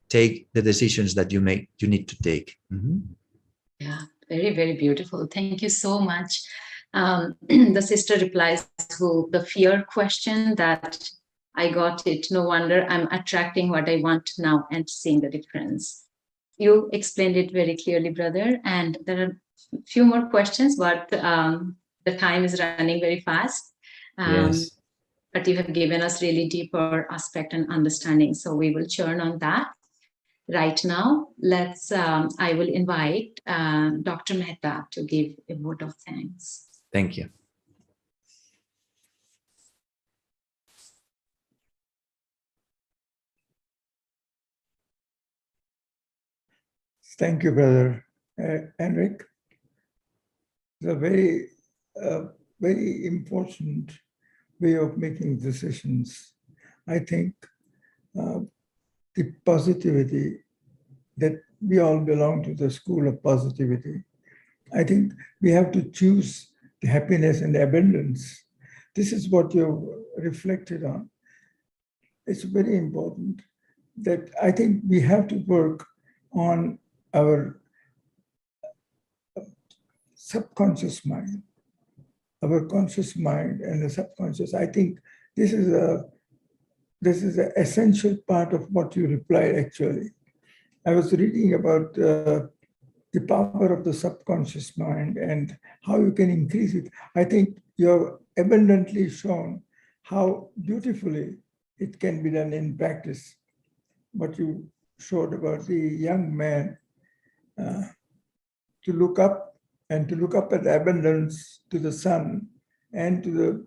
take the decisions that you need to take. Mm-hmm. Yeah, very, very beautiful. Thank you so much. The sister replies to the fear question that I got it. No wonder I'm attracting what I want now and seeing the difference. You explained it very clearly, brother. And there are a few more questions, but the time is running very fast. Yes. But you have given us really deeper aspect and understanding. So we will churn on that. Right now, I will invite Dr. Mehta to give a vote of thanks. Thank you. Thank you, Brother Enrique. It's a very, very important way of making decisions. I think the positivity that we all belong to the school of positivity. I think we have to choose the happiness and abundance. This is what you reflected on. it's very important that I think we have to work on our subconscious mind, our conscious mind and the subconscious. I think this is an essential part of what you replied, actually. I was reading about the power of the subconscious mind and how you can increase it. I think you have abundantly shown how beautifully it can be done in practice. What you showed about the young man to look up and to look up at abundance, to the sun and to the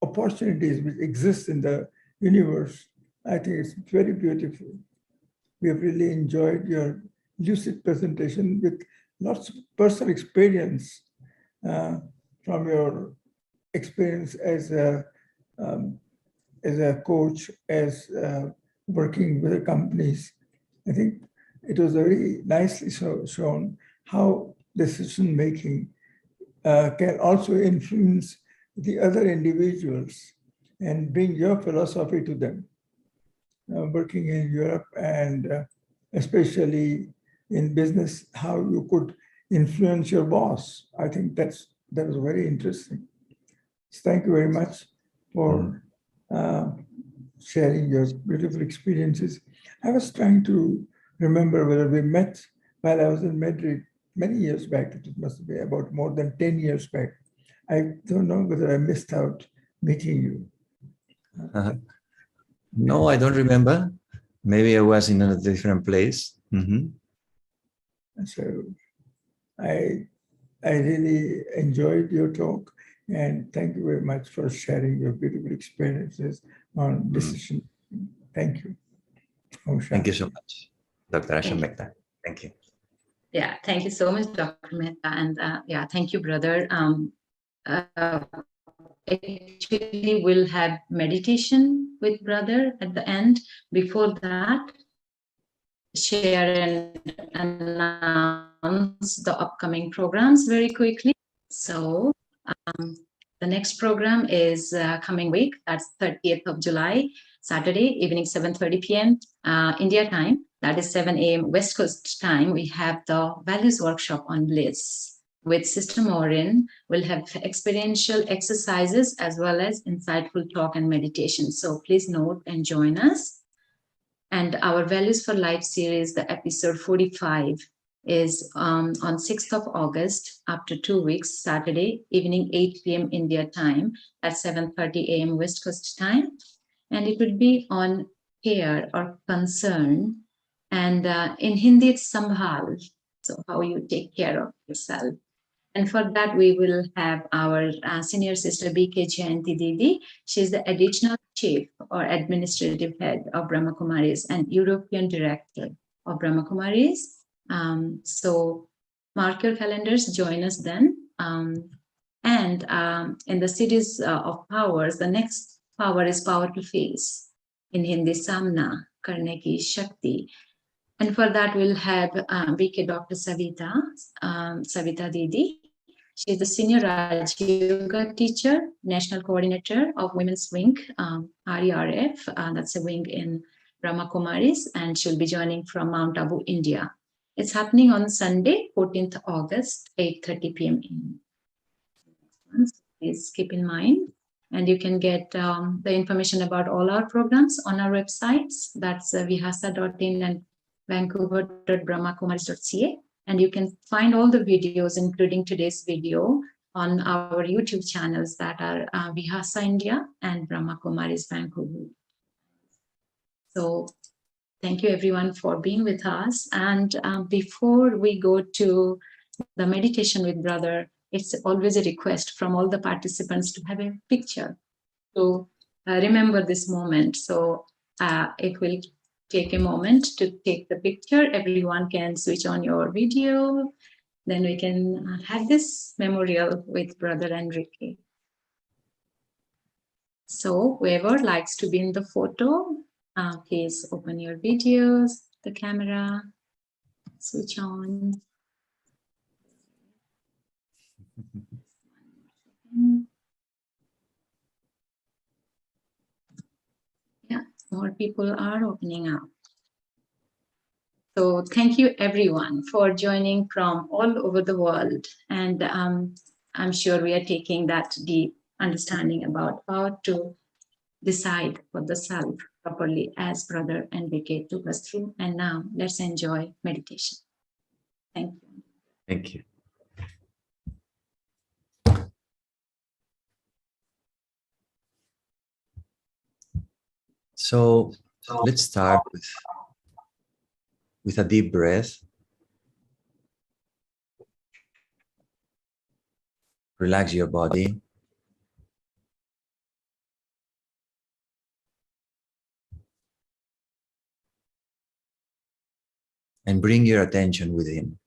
opportunities which exist in the universe. I think it's very beautiful. We have really enjoyed your lucid presentation with lots of personal experience from your experience as a coach, as working with the companies. I think it was very nicely shown how decision making can also influence the other individuals and bring your philosophy to them. Working in Europe and especially in business, how you could influence your boss. I think that was very interesting. Thank you very much for sharing your beautiful experiences. I was trying to remember whether we met while I was in Madrid many years back. It must be about more than 10 years back. I don't know whether I missed out meeting you. No, I don't remember. Maybe I was in a different place. Mm-hmm. So I really enjoyed your talk, and thank you very much for sharing your beautiful experiences on decision. Thank you. Thank you so much, Dr. Asha Mehta. Thank you. Yeah, thank you so much, Dr. Mehta. And yeah, thank you, brother. Actually, we'll have meditation with brother at the end. Before that, share and announce the upcoming programs very quickly. So the next program is coming week. That's 30th of July, Saturday, evening 7:30 p.m. India time. That is 7 a.m. West Coast time. We have the values workshop on bliss. With Sister Maureen, we'll have experiential exercises as well as insightful talk and meditation. So please note and join us. And our Values for Life series, the episode 45, is on 6th of August, after 2 weeks, Saturday, evening 8 p.m. India time at 7:30 a.m. West Coast time. And it will be on care or concern. And in Hindi, it's Sambhal. So how you take care of yourself. And for that, we will have our senior sister, B.K. Jayanti Didi. She's the additional chief or administrative head of Brahma Kumaris and European director of Brahma Kumaris. So mark your calendars, join us then. And in the cities of powers, the next power is power to face. In Hindi, Samna, Karne ki Shakti. And for that, we'll have BK Dr. Savita Didi. She's the Senior Raj Yoga teacher, national coordinator of Women's Wing, RERF. That's a wing in Brahma Kumaris, and she'll be joining from Mount Abu, India. It's happening on Sunday, 14th August, 8:30 p.m. Please keep in mind. And you can get the information about all our programs on our websites. That's vihasa.in and vancouver.brahmakumaris.ca. And you can find all the videos, including today's video, on our YouTube channels that are Vihasa India and Brahma Kumaris Vancouver. So thank you everyone for being with us. And before we go to the meditation with brother, it's always a request from all the participants to have a picture to remember this moment. So it will take a moment to take the picture. Everyone can switch on your video. Then we can have this memorial with brother Enrique. So whoever likes to be in the photo, please open your videos, the camera, switch on. Yeah, more people are opening up. So thank you everyone for joining from all over the world. And I'm sure we are taking that deep understanding about how to decide for the self properly as Brother Enrique took us through. And now let's enjoy meditation. Thank you. Thank you. So let's start with a deep breath. Relax your body. And bring your attention within.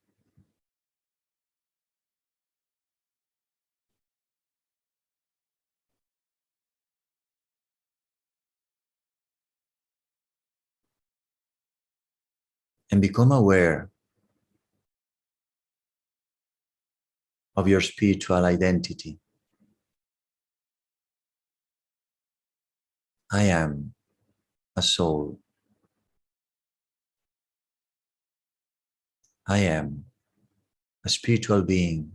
And become aware of your spiritual identity. I am a soul. I am a spiritual being.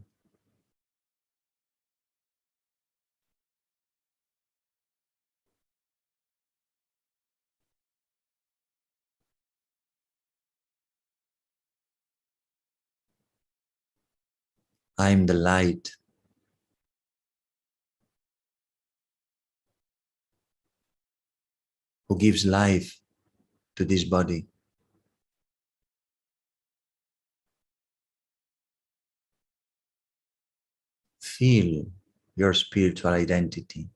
I am the light who gives life to this body. Feel your spiritual identity.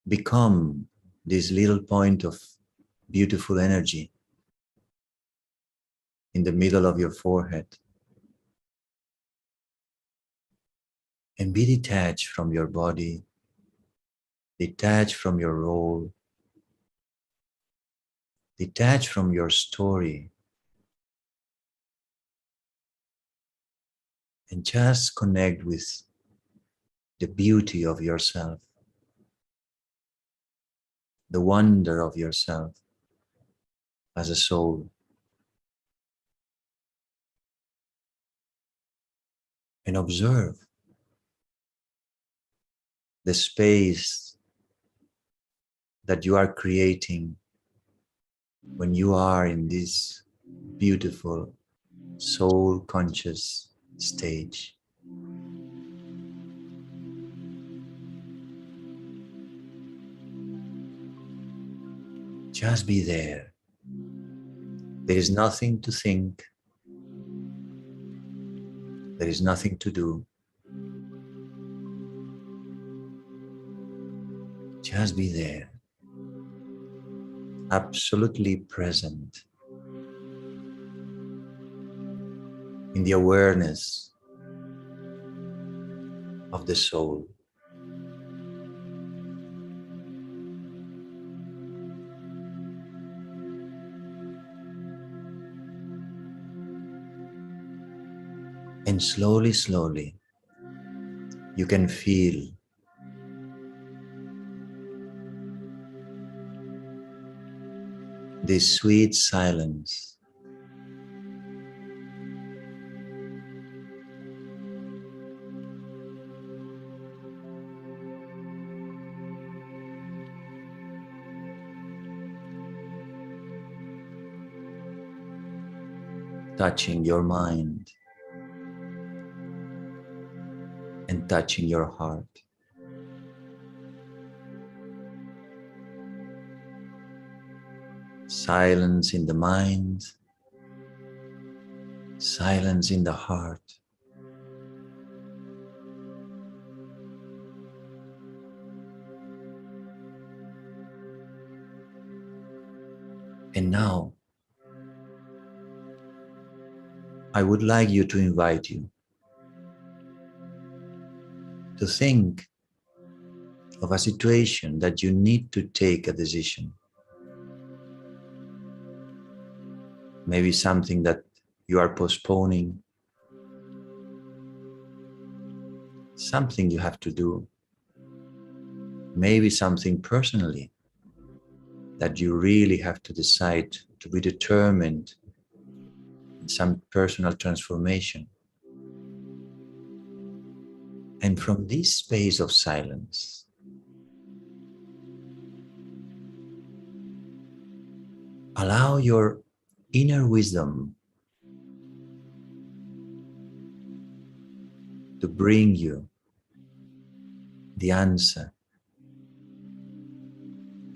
Become this little point of beautiful energy in the middle of your forehead. And be detached from your body, detached from your role, detached from your story, and just connect with the beauty of yourself, the wonder of yourself as a soul. And observe the space that you are creating when you are in this beautiful soul conscious stage. Just be there. There is nothing to think. There is nothing to do. Just be there. Absolutely present in the awareness of the soul. And slowly, slowly, you can feel this sweet silence touching your mind and touching your heart. Silence in the mind, silence in the heart. And now, I would like you to invite you to think of a situation that you need to take a decision. Maybe something that you are postponing, something you have to do, maybe something personally that you really have to decide to be determined in some personal transformation. And from this space of silence, allow your inner wisdom to bring you the answer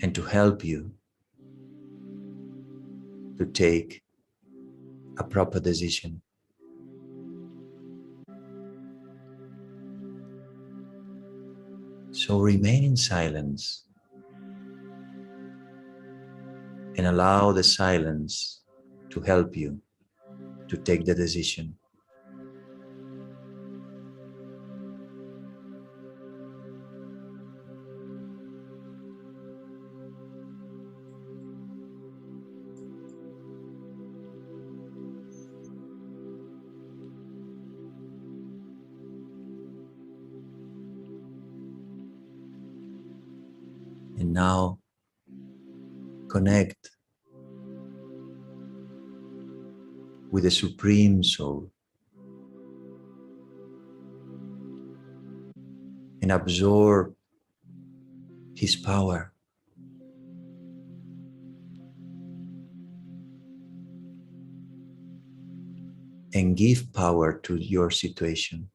and to help you to take a proper decision. So remain in silence and allow the silence to help you to take the decision. And now connect with the Supreme Soul and absorb His power. And give power to your situation.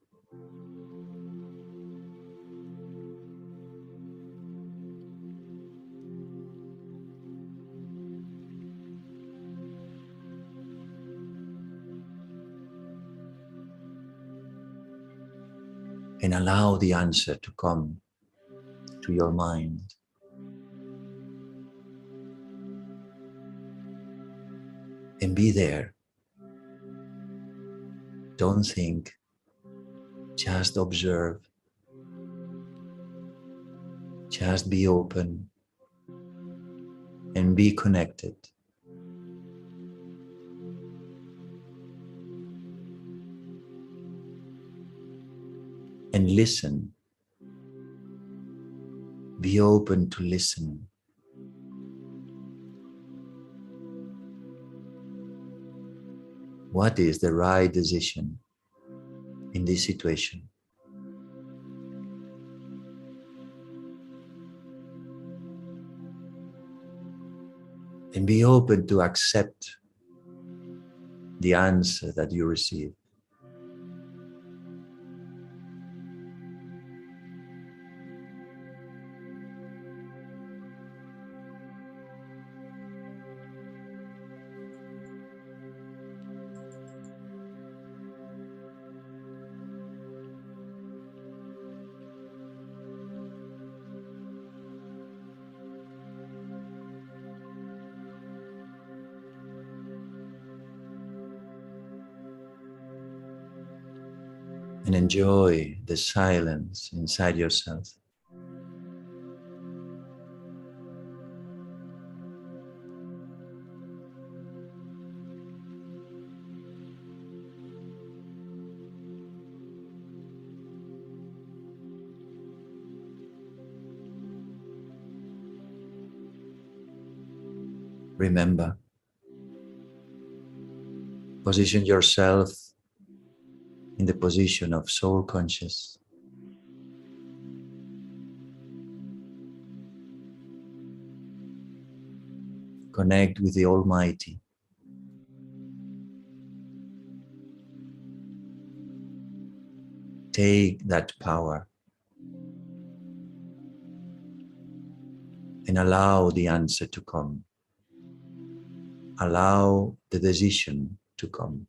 And allow the answer to come to your mind. And be there. Don't think, just observe. Just be open and be connected. And listen. Be open to listen. What is the right decision in this situation? And be open to accept the answer that you receive. And enjoy the silence inside yourself. Remember, position yourself in the position of soul conscious. Connect with the Almighty. Take that power and allow the answer to come. Allow the decision to come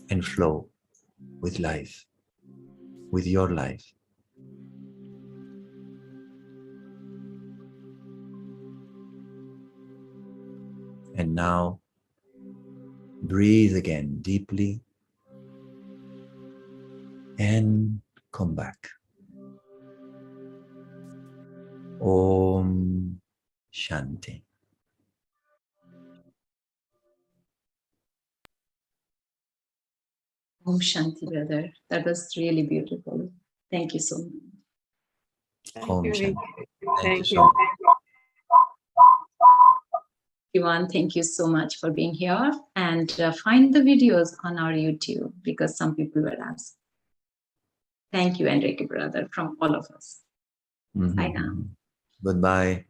and flow with life, with your life. And now, breathe again deeply and come back. Om Shanti. Om Shanti, brother. That was really beautiful. Thank you so much. Om you, Shanti. Enrique. Thank you Thank so you. much. Everyone, thank you so much for being here, and find the videos on our YouTube because some people will ask. Thank you, Enrique brother, from all of us. Bye now. Goodbye.